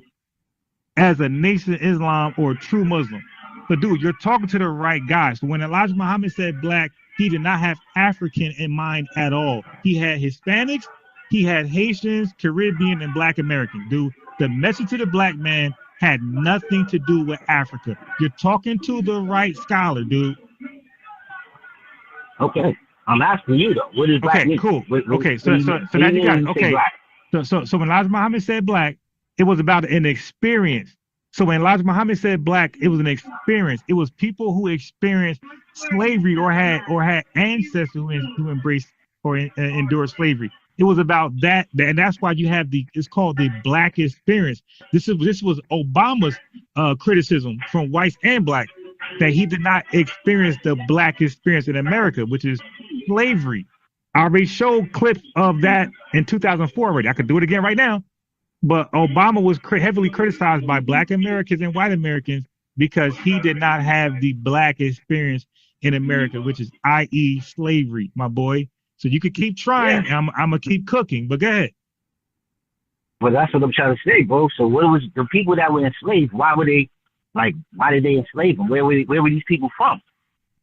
as a Nation of Islam or a true Muslim. But dude, you're talking to the right guy. So when Elijah Muhammad said black, he did not have African in mind at all. He had Hispanics, he had Haitians, Caribbean, and Black Americans. Dude, the message to the black man had nothing to do with Africa. You're talking to the right scholar, dude. Okay, I'm asking you though. What is black? Okay, cool. Okay, so now you got it. Okay. So when Elijah Muhammad said black, it was about an experience. So when Elijah Muhammad said black, it was an experience. It was people who experienced slavery or had ancestors who embraced or endured slavery. It was about that, and that's why you have it's called the black experience. This was Obama's criticism from whites and black, that he did not experience the black experience in America, which is slavery. I already showed clips of that in 2004 already. I could do it again right now. But Obama was heavily criticized by Black Americans and white Americans because he did not have the black experience in America, which is i.e. slavery, my boy. So you could keep trying, and I'm gonna keep cooking, but go ahead. But that's what I'm trying to say, bro. So what was the people that were enslaved? Why did they enslave them? Where were these people from?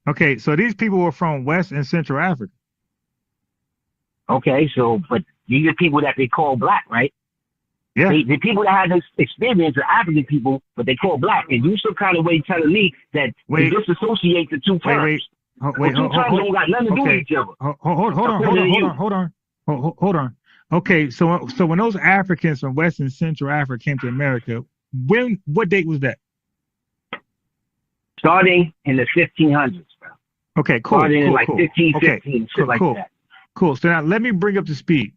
Okay, so these people were from West and Central Africa. Okay, so but these are people that they call black, right? Yeah. The people that had this experience are African people, but they call black. And you some kind of way telling me that they disassociate the two terms. Two terms don't got nothing to do with each other. Hold on. Okay, so when those Africans from West and Central Africa came to America, what date was that? Starting in the 1500s, bro. Okay, cool. Starting in 1515, shit like that. Cool. So now let me bring up the speed.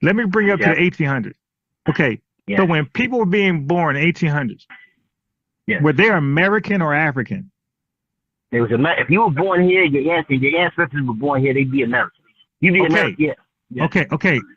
Let me bring up to the 1800s. Okay. Yeah. So when people were being born in 1800s, were they American or African? It was if you were born here, your ancestors were born here, they'd be American. You'd be American. Yeah. Okay.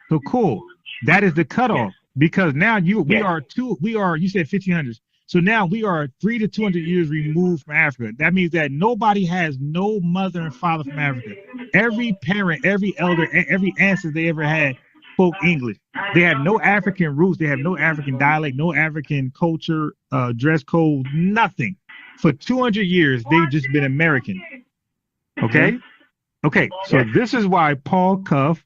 So cool. That is the cutoff because now you said 1500s. So now we are 300 to 200 years removed from Africa. That means that nobody has no mother and father from Africa. Every parent, every elder, every ancestor they ever had spoke English. They have no African roots. They have no African dialect, no African culture, dress code, nothing. For 200 years, they've just been American. Okay? Okay, so this is why Paul Cuff,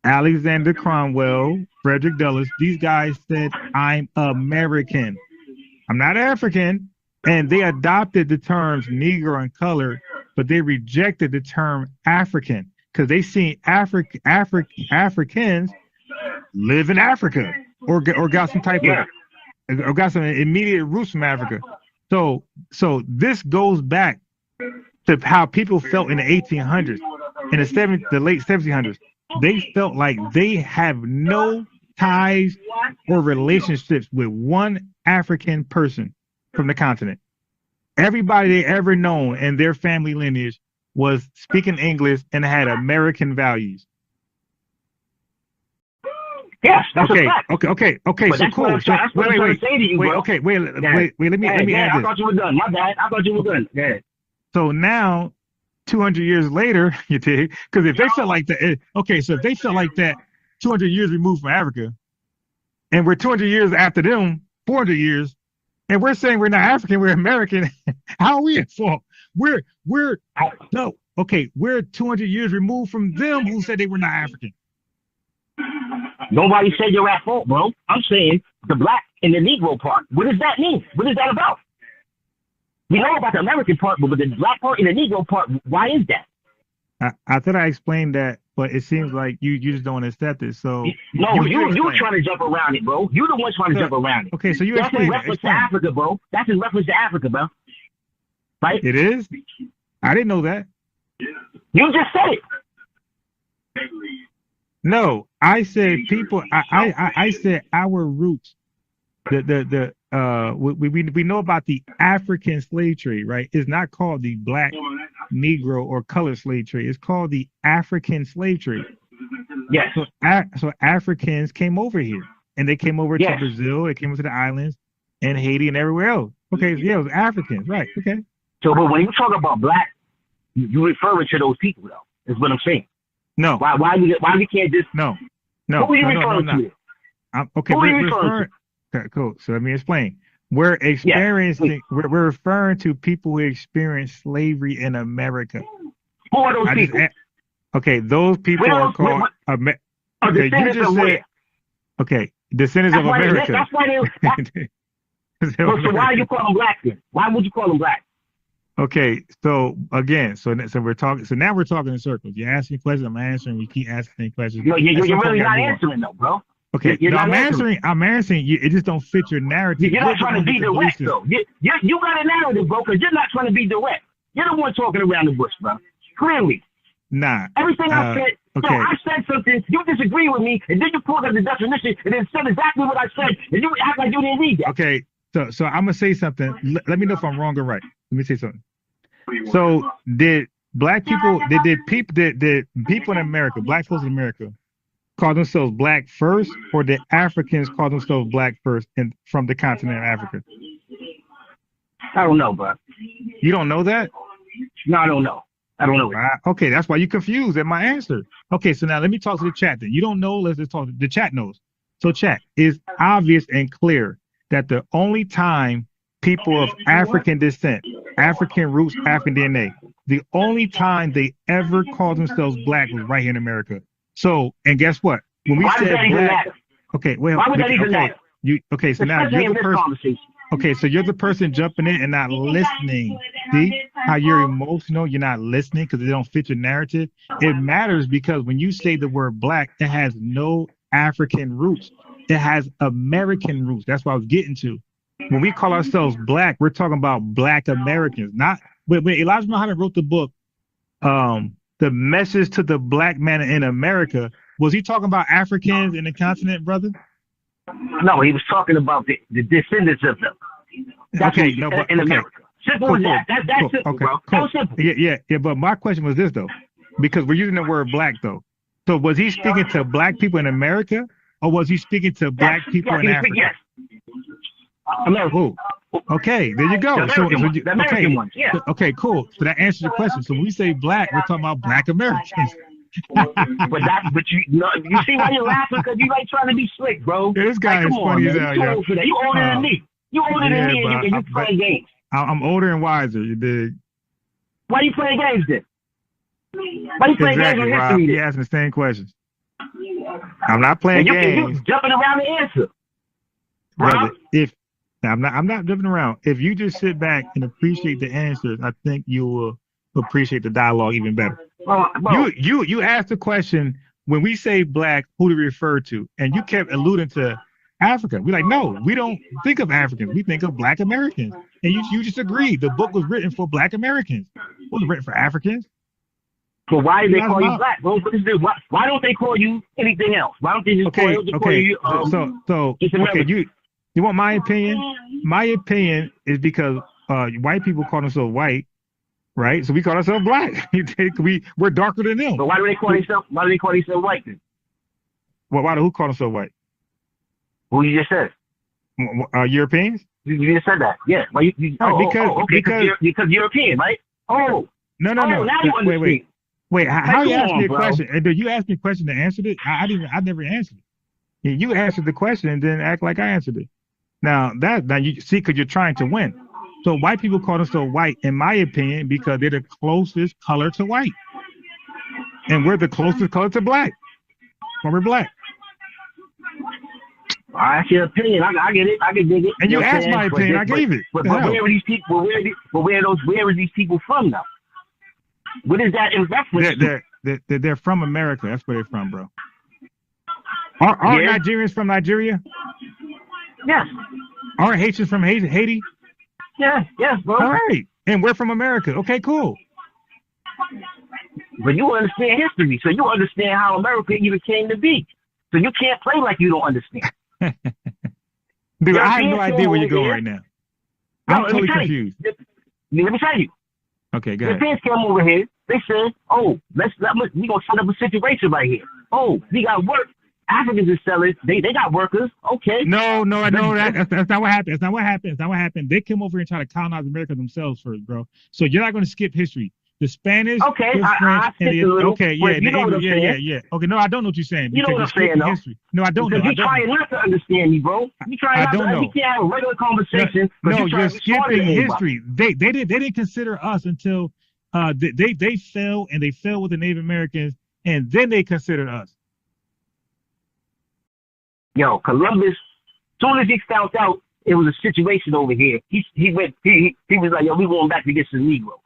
Alexander Cromwell, Frederick Douglass, these guys said, I'm American. I'm not African. And they adopted the terms Negro and color, but they rejected the term African because they seen Africans live in Africa or got some type of, or got some immediate roots from Africa. So this goes back to how people felt in the 1800s, in the late 1700s. They felt like they have no ties or relationships with one African person from the continent. Everybody they ever known in their family lineage was speaking English and had American values. Yes, that's okay, a fact. Okay. So cool. Let me add this. I thought you were done. My bad. I thought you were done. Yeah. So now, 200 years later, you dig? Because if they felt like that, so if they felt like that 200 years removed from Africa, and we're 200 years after them, 400 years, and we're saying we're not African, we're American, how are we at fault? We're 200 years removed from them who said they were not African. Nobody said you're at fault, bro. I'm saying the black and the Negro part. What does that mean? What is that about? We know about the American part, but with the black part and the Negro part, why is that? I thought I explained that, but it seems like you just don't accept it. So you trying to jump around it, bro. You the one trying to jump around it. Okay, so that's in reference to Africa, bro. That's in reference to Africa, bro. Right? It is? I didn't know that. You just said it. No, I said people. I said our roots. We know about the African slave trade, right? It's not called the black, Negro, or colored slave trade. It's called the African slave trade. Yes. So Africans came over here, and they came over to Brazil. They came over to the islands and Haiti and everywhere else. Okay, it was Africans, right? Okay. So, but when you talk about black, you referring to those people, though. Is what I'm saying. No. Why we can't just no. Who are you referring to? Okay, we're referring. Okay, cool. So let me explain. We're experiencing. We're referring to people who experienced slavery in America. Who are those people? Those people are called. Descendants of where? Okay, descendants of America. That's why they. So why you call them black then? Why would you call them black? Okay, so again, so we're talking. So now we're talking in circles. You're asking questions. I'm answering. You keep asking questions. No, you're really not answering though, bro. Okay, I'm answering. I'm answering. It just don't fit your narrative. You're not trying to be direct, though. You got a narrative, bro, because you're not trying to be direct. You're the one talking around the bush, bro. Clearly. Nah. Everything I said. Okay. So I said something. You disagree with me, and then you pulled up the definition, and then said exactly what I said, and you act like you didn't read that. Okay. So I'm gonna say something. Let me know if I'm wrong or right. Let me say something. So did black people? Did people in America, black folks in America, call themselves black first, or did Africans call themselves black first from the continent of Africa? I don't know, bro. You don't know that? No, I don't know. I don't know. Okay, that's why you're confused at my answer. Okay, so now let me talk to the chat then. You don't know, let's just talk. The chat knows. So chat, is obvious and clear that the only time people of African descent, African roots, African DNA, the only time they ever called themselves black was right here in America. So, and guess what? When we said black, okay, well, why would that even matter? Okay, so now you're the person. Okay, so you're the person jumping in and not listening. See how you're emotional? You're not listening because they don't fit your narrative. It matters because when you say the word black, it has no African roots. It has American roots. That's what I was getting to. When we call ourselves black, we're talking about Black Americans. Not when Elijah Muhammad wrote the book, The Message to the Black Man in America, was he talking about Africans in the continent, brother? No, he was talking about the descendants of them. That's okay, no, but in America. Simple as that. That's simple, bro. That was simple. Yeah. But my question was this though, because we're using the word black though. So was he speaking to black people in America, or was he speaking to black people in Africa? Yes. America. Okay, there you go. The American ones, yeah. Okay, cool. So that answers the question. So when we say black, we're talking about Black Americans. but you see why you're laughing? Because you like trying to be slick, bro. Yeah, this guy is funny as hell. You older than me. You older than me, and you playing games. I'm older and wiser. You dig? Why you playing games then? Why you playing games on history? You asking the same questions. I'm not playing games. You jumping around the answer, brother. I'm not jumping around. If you just sit back and appreciate the answers, I think you will appreciate the dialogue even better. You asked the question, when we say black, who do we refer to? And you kept alluding to Africa. We're like, no, we don't think of Africans. We think of Black Americans. And you just agreed. The book was written for Black Americans. It wasn't written for Africans. So why do they call you black, bro? Why don't they call you anything else? Why don't they just call you okay, you want my opinion? My opinion is because white people call themselves white, right? So we call ourselves black. We're darker than them. But why do they call themselves white then? Well, who call themselves white? Who you just said? Europeans? You just said that. Yeah. Well, because European, right? Oh. No. Now you understand. Wait. How you asked me a question? And you asked me a question and answered it? I never answered it. You answered the question and then act like I answered it. Now you see, because you're trying to win. So white people call themselves white, in my opinion, because they're the closest color to white, and we're the closest color to black. When we're black. That's your opinion. I get it. I can dig it. And you asked my opinion. I gave it. But where are these people? Where are these people from now? What is that in reference to? They're from America. That's where they're from, bro. Are Nigerians from Nigeria? Yes. Are Haitians from Haiti? Yes, bro. All right. And we're from America. Okay, cool. But you understand history, so you understand how America even came to be. So you can't play like you don't understand. Dude, I have no idea where you're going right now. I'm totally confused. Let me tell you. Okay, go ahead. The fans came over here. They said, "Oh, we're gonna set up a situation right here. Oh, we got work. Africans are selling. They got workers. Okay." No, I know that's not what happened. That's not what happened. They came over here and tried to colonize America themselves first, bro. So you're not going to skip history. The Spanish, okay, the French, yeah. Okay, no, I don't know what you're saying. You know what I'm saying, though. History. No, I don't know. You're trying not to understand me, bro. You trying not to. We can't have a regular conversation. No, you're skipping history. They didn't consider us until they fell, and they fell with the Native Americans, and then they considered us. Yo, Columbus, as soon as he found out it was a situation over here, he was like, yo, we going back to get some Negroes.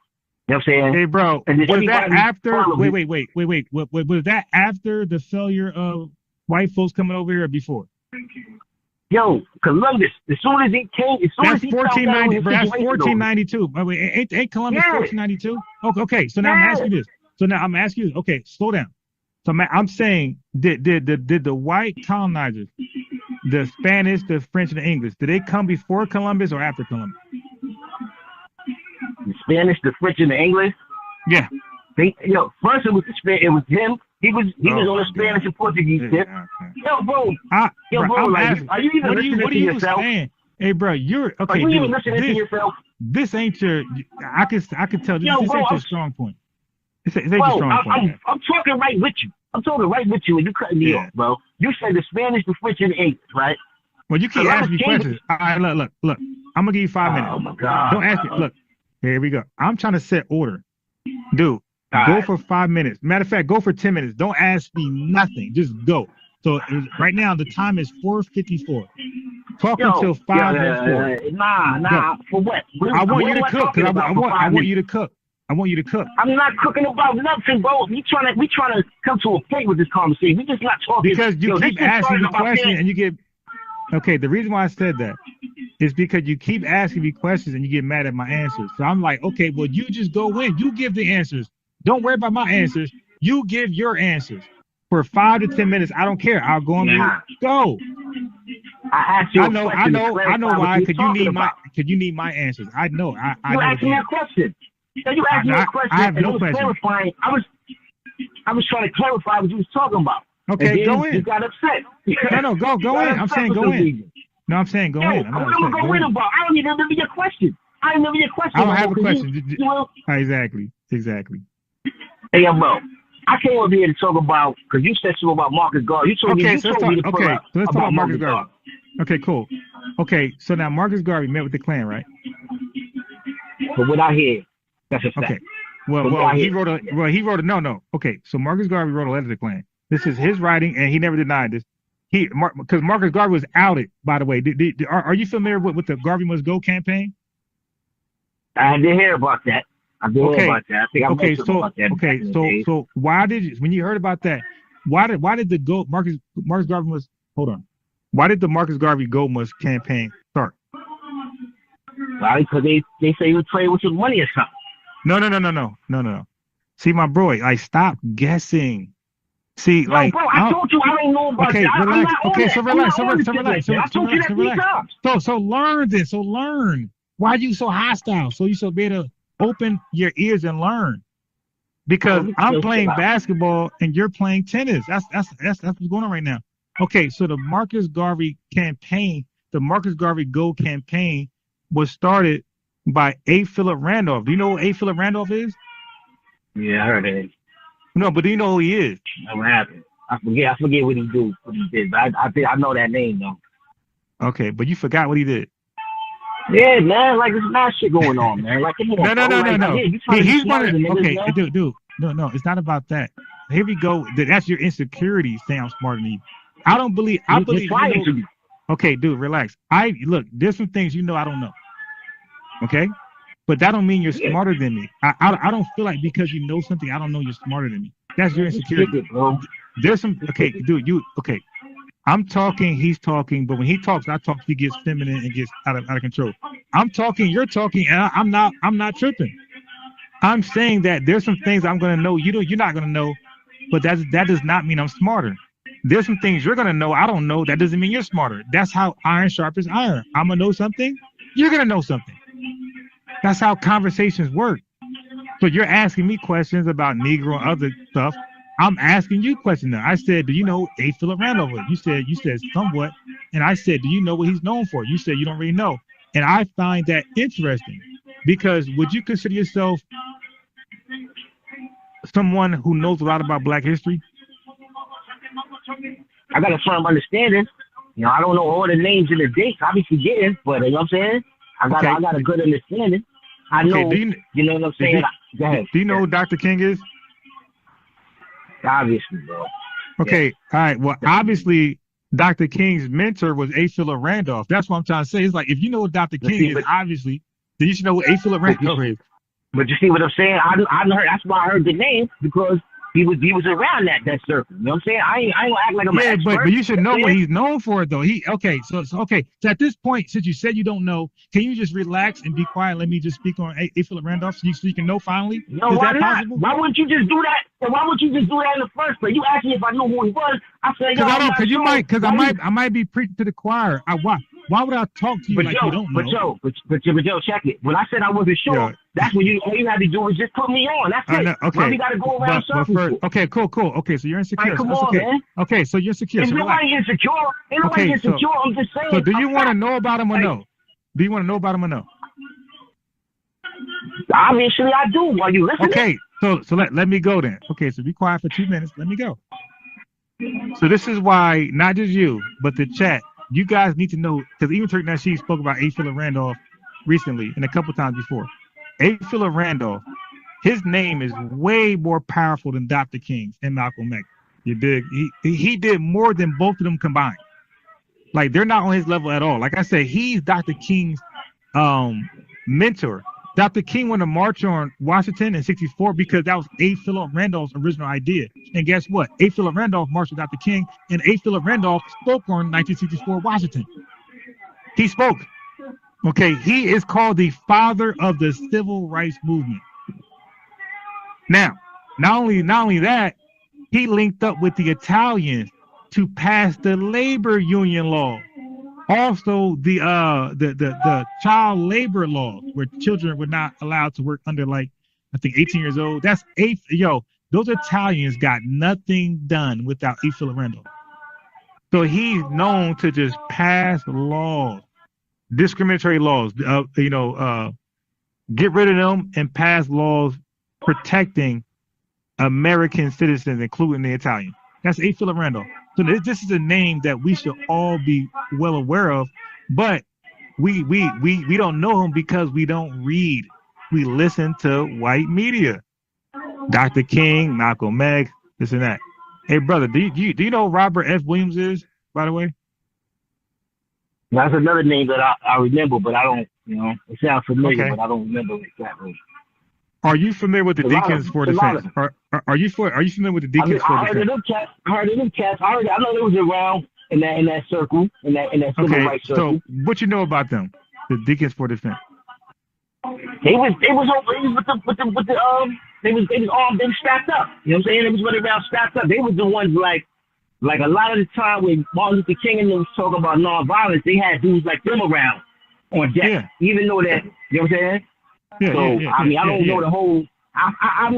You know what I'm saying? Hey, bro, was that after? Wait. Was that after the failure of white folks coming over here or before? Yo, Columbus, as soon as he came, that's 1490. That's 1492. Wait, ain't Columbus 1492? Okay. So now I'm asking you. Okay, slow down. So I'm saying, did the white colonizers, the Spanish, the French, and the English, did they come before Columbus or after Columbus? The Spanish, the French, and the English. Yeah. First it was him. He was on the Spanish and Portuguese tip. Yo, bro. Are you even listening to yourself? Saying? Hey, bro, you're okay. Are you even listening to yourself? this ain't your. I could tell this ain't your strong point. This ain't your strong point. I'm talking right with you. I'm talking right with you, and you cutting me off, bro. You said the Spanish, the French, and the English, right? Well, you keep asking me questions. All right, look. I'm gonna give you 5 minutes. Oh my God! Don't ask me. Look, here we go. I'm trying to set order, dude. Go for 5 minutes. Matter of fact, go for 10 minutes. Don't ask me nothing. Just go. So right now the time is 4:54. Talk until 5:04. Nah. For what? I want you to cook. Cause I want you to cook. I want you to cook. I'm not cooking about nothing, bro. We trying to come to a point with this conversation. We just not talking. Because you keep asking me questions and you get. Okay, the reason why I said that is because you keep asking me questions and you get mad at my answers. So I'm like, okay, well, you just go in. You give the answers. Don't worry about my answers. You give your answers for 5 to 10 minutes. I don't care. I'll go on mute. Go. I asked you. I know why. Could you need my answers? I know. You asked me a question. You asked me a question. I have no question. I was trying to clarify what you was talking about. Okay, go in. You got upset. No, go in. I'm saying go in. No, I'm saying go in. I'm not go in about. I don't even remember your question. I don't have a question. Exactly. Hey, bro. I came over here to talk about, because you said something about Marcus Garve. You told me to so let's talk about Marcus Garve. Okay, cool. Okay, so now Marcus Garve met with the Klan, right? But what I hear, that's a fact. Okay. Well, he wrote a no. Okay, so Marcus Garve wrote a letter to the Klan. This is his writing, and he never denied this. Because Marcus Garve was outed, by the way. Are you familiar with the Garvey Must Go campaign? I didn't hear about that. I think so why did you, when you heard about that, why did the Marcus Garvey must hold on? Why did the Marcus Garvey Go Must campaign start? Well, because they say you trade with your money or something. No. See, my bro, like stop guessing. See, bro, I told you I don't know about that. Relax. So relax. So learn this. So learn. Why are you so hostile? So you should be able to open your ears and learn. Because I'm playing basketball and you're playing tennis. That's what's going on right now. Okay, so the Marcus Garvey campaign, the Marcus Garvey Go campaign, was started by A. Philip Randolph. Do you know who A. Philip Randolph is? Yeah, I heard it. No, but do you know who he is? What happened? I forget what he did. But I know that name though. Okay, but you forgot what he did. Yeah, man. Like there's mad shit going on, man. Like come on. No. He's one of okay, dude. No, it's not about that. Here we go. That's your insecurity saying I'm smarter than you. I believe. Okay, dude, relax. Look. There's some things you know I don't know. Okay. But that don't mean you're smarter than me. I don't feel like because you know something, I don't know you're smarter than me. That's your insecurity. There's some dude, I'm talking, he's talking, but when he talks, I talk, he gets feminine and gets out of control. I'm talking, you're talking, and I'm not tripping. I'm saying that there's some things I'm gonna know, you're not gonna know, but that does not mean I'm smarter. There's some things you're gonna know, I don't know, that doesn't mean you're smarter. That's how iron sharpens iron. I'm gonna know something, you're gonna know something. That's how conversations work. So you're asking me questions about Negro and other stuff. I'm asking you questions now. I said, do you know A. Philip Randolph? You said somewhat. And I said, do you know what he's known for? You said you don't really know. And I find that interesting because would you consider yourself someone who knows a lot about Black history? I got a firm understanding. You know, I don't know all the names and the dates. I be forgetting, but you know what I'm saying? I got a good understanding. I know, you know what I'm saying? Go ahead. Do you know who Dr. King is? Obviously, bro. Okay, all right. Well, obviously, Dr. King's mentor was A. Philip Randolph. That's what I'm trying to say. It's like, if you know what Dr. King is, obviously, then you should know what A. Philip Randolph is. But you see what I'm saying? I heard, that's why I heard the name, because he was around that circle. You know what I'm saying? I ain't gonna act like I'm an expert. But you should know what he's known for, though. So at this point, since you said you don't know, can you just relax and be quiet? Let me just speak on A. Philip Randolph so you can know finally. No, why not? Possible? Why wouldn't you just do that? Why would you just do that in the first place? You asked me if I knew who he was. I said, I might be preaching to the choir. Why would I talk to you like you don't know? But Joe, check it. When I said I wasn't sure, that's when all you had to do was just put me on. That's it. Okay. Why we got to go around circles? Okay, cool. Okay, so you're insecure. Right, come on, man. Okay, so you're insecure. If nobody insecure, I'm just saying. So do you want to know about him or no? Do you want to know about him or no? Obviously, I do. Are you listening? Okay, so let me go then. Okay, so be quiet for 2 minutes. Let me go. So this is why not just you, but the chat, you guys need to know, because even Turk Nasheed spoke about A. Philip Randolph recently and a couple times before. A. Philip Randolph, his name is way more powerful than Dr. King's and Malcolm X. You dig? He did more than both of them combined. Like, they're not on his level at all. Like I said, he's Dr. King's mentor. Dr. King went to march on Washington in '64 because that was A. Philip Randolph's original idea. And guess what? A. Philip Randolph marched with Dr. King, and A. Philip Randolph spoke on 1964 Washington. He spoke. Okay, he is called the father of the civil rights movement. Now, not only that, he linked up with the Italians to pass the labor union law. Also, the child labor laws, where children were not allowed to work under, like, I think 18 years old. That's those Italians got nothing done without A. Philip Randolph. So he's known to just pass laws, discriminatory laws, get rid of them and pass laws protecting American citizens, including the Italian. That's A. Philip Randolph. So this is a name that we should all be well aware of, but we don't know him because we don't read. We listen to white media. Dr. King, Malcolm X, this and that. Hey, brother, do you know who Robert F. Williams is, by the way? That's another name that I remember, but I don't, it sounds familiar, but I don't remember exactly. Are you familiar with the Deacons for Defense? Are you familiar with the Deacons for Defense? I heard of them cats. I know they was around in that circle, in that civil rights circle. So what you know about them? The Deacons for Defense. They was armed and strapped up. You know what I'm saying? They was running around strapped up. They was the ones like a lot of the time when Martin Luther King and them was talking about nonviolence, they had dudes like them around on deck. Yeah. Even though that, you know what I'm saying? I don't know the whole. I'm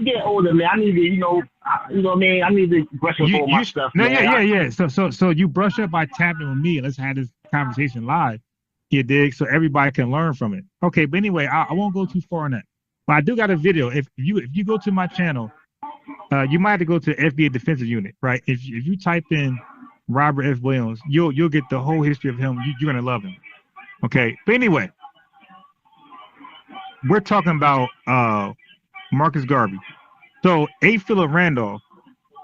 getting older, man. I need to, I need to brush up on my stuff. Yeah. So you brush up by tapping with me. Let's have this conversation live. You dig? So everybody can learn from it. Okay, but anyway, I won't go too far on that. But I do got a video. If you go to my channel, you might have to go to FBA Defensive Unit, right? If you type in Robert F. Williams, you'll get the whole history of him. You're gonna love him. Okay, but anyway. We're talking about Marcus Garvey. So A. Philip Randolph,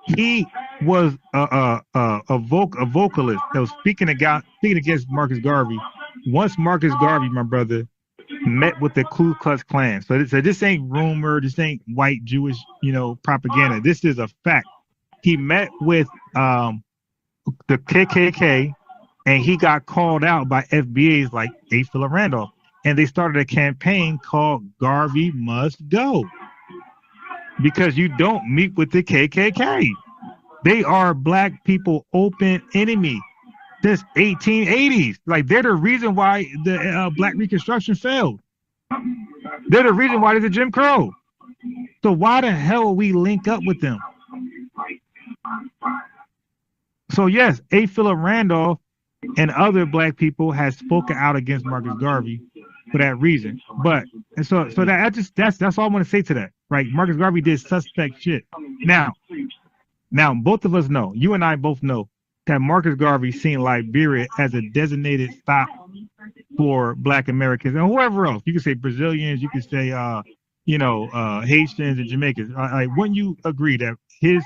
he was a vocalist that was speaking against Marcus Garvey. Once Marcus Garvey, my brother, met with the Ku Klux Klan. So this ain't rumor. This ain't white Jewish, propaganda. This is a fact. He met with the KKK, and he got called out by FBAs like A. Philip Randolph. And they started a campaign called Garvey Must Go, because you don't meet with the KKK. They are black people open enemy since 1880s. Like, they're the reason why the Black Reconstruction failed. They're the reason why there's a Jim Crow. So why the hell will we link up with them? So yes, A. Philip Randolph and other black people has spoken out against Marcus Garvey for that reason. But that's all I want to say to that. Right? Marcus Garvey did suspect shit. Now both of us know, you and I both know, that Marcus Garvey seen Liberia as a designated stop for black Americans and whoever else. You could say Brazilians, you could say Haitians and Jamaicans. Wouldn't you agree that his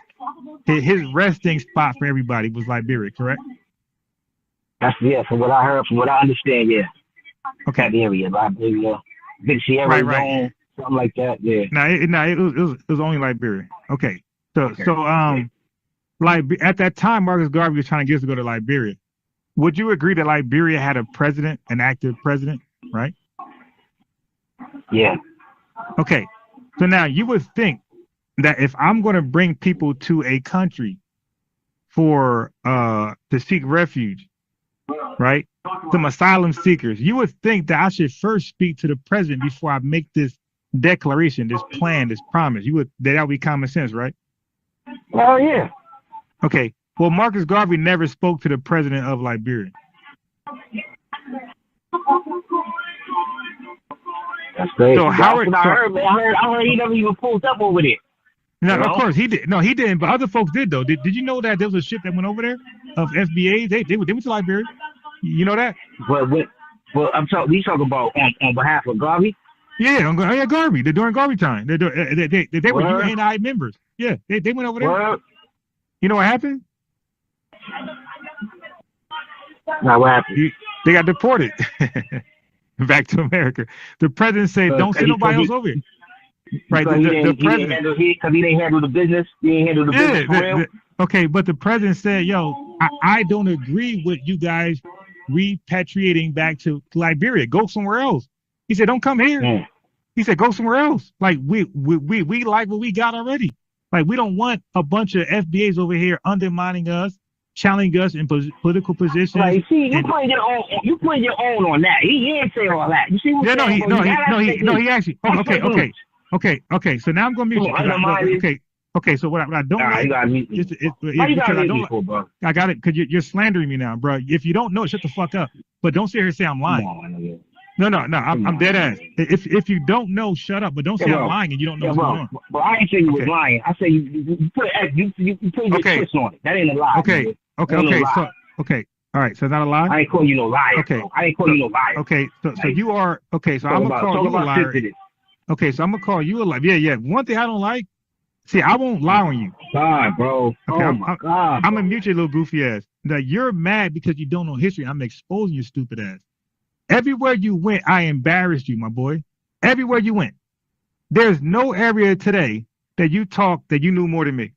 resting spot for everybody was Liberia, correct? From what I heard, from what I understand, yeah. Okay. That area, Liberia, Big Sierra Leone, something like that. Yeah. It was only Liberia. Okay. So at that time, Marcus Garvey was trying to get us to go to Liberia. Would you agree that Liberia had a president, an active president, right? Yeah. Okay. So now you would think that if I'm going to bring people to a country for to seek refuge, right? Some asylum seekers, you would think that I should first speak to the president before I make this declaration, this plan, this promise. That would be common sense, right? Oh yeah. Okay. Well, Marcus Garvey never spoke to the president of Liberia. That's crazy. So Howard, I heard he never even pulled up over there. No, of course he did. No, he didn't. But other folks did though. Did you know that there was a ship that went over there of FBA? They went to Liberia. You know that? But I'm talking. We talking about on behalf of Garvey. Yeah, Garvey. They're during Garvey time. They were UNI members. Yeah, they went over there. Word. You know what happened? Now what happened? They got deported back to America. The president said, "Don't send nobody else over here." Right, the president, because he didn't handle the business. He didn't handle the business. Okay, but the president said, "Yo, I don't agree with you guys repatriating back to Liberia. Go somewhere else." He said, "Don't come here." Mm. He said, "Go somewhere else. Like we like what we got already. Like we don't want a bunch of FBAs over here undermining us, challenging us in political positions." Like, see, you putting your own on that. He didn't say all that. You see what? He actually. Okay. So now I'm gonna mute you. Okay. So what I don't like is I got it because you're slandering me now, bro. If you don't know it, shut the fuck up. But don't sit here and say I'm lying. No. I'm dead ass. If you don't know, shut up. But don't say I'm lying and you don't know what's going on. But I ain't say you was lying. I say you put you put your twist on it. That ain't a lie. Okay. All right. So it's not a lie. I ain't calling you no liar. Okay. Bro. I ain't calling you no liar. Okay. So you are okay. So I'm gonna call you a liar. Okay. So I'm gonna call you a liar. Yeah. One thing I don't like. See, I won't lie on you. God, bro. Okay, oh my God. I'm gonna mute your little goofy ass. Now you're mad because you don't know history. I'm exposing your stupid ass. Everywhere you went, I embarrassed you, my boy. Everywhere you went. There's no area today that you talk that you knew more than me.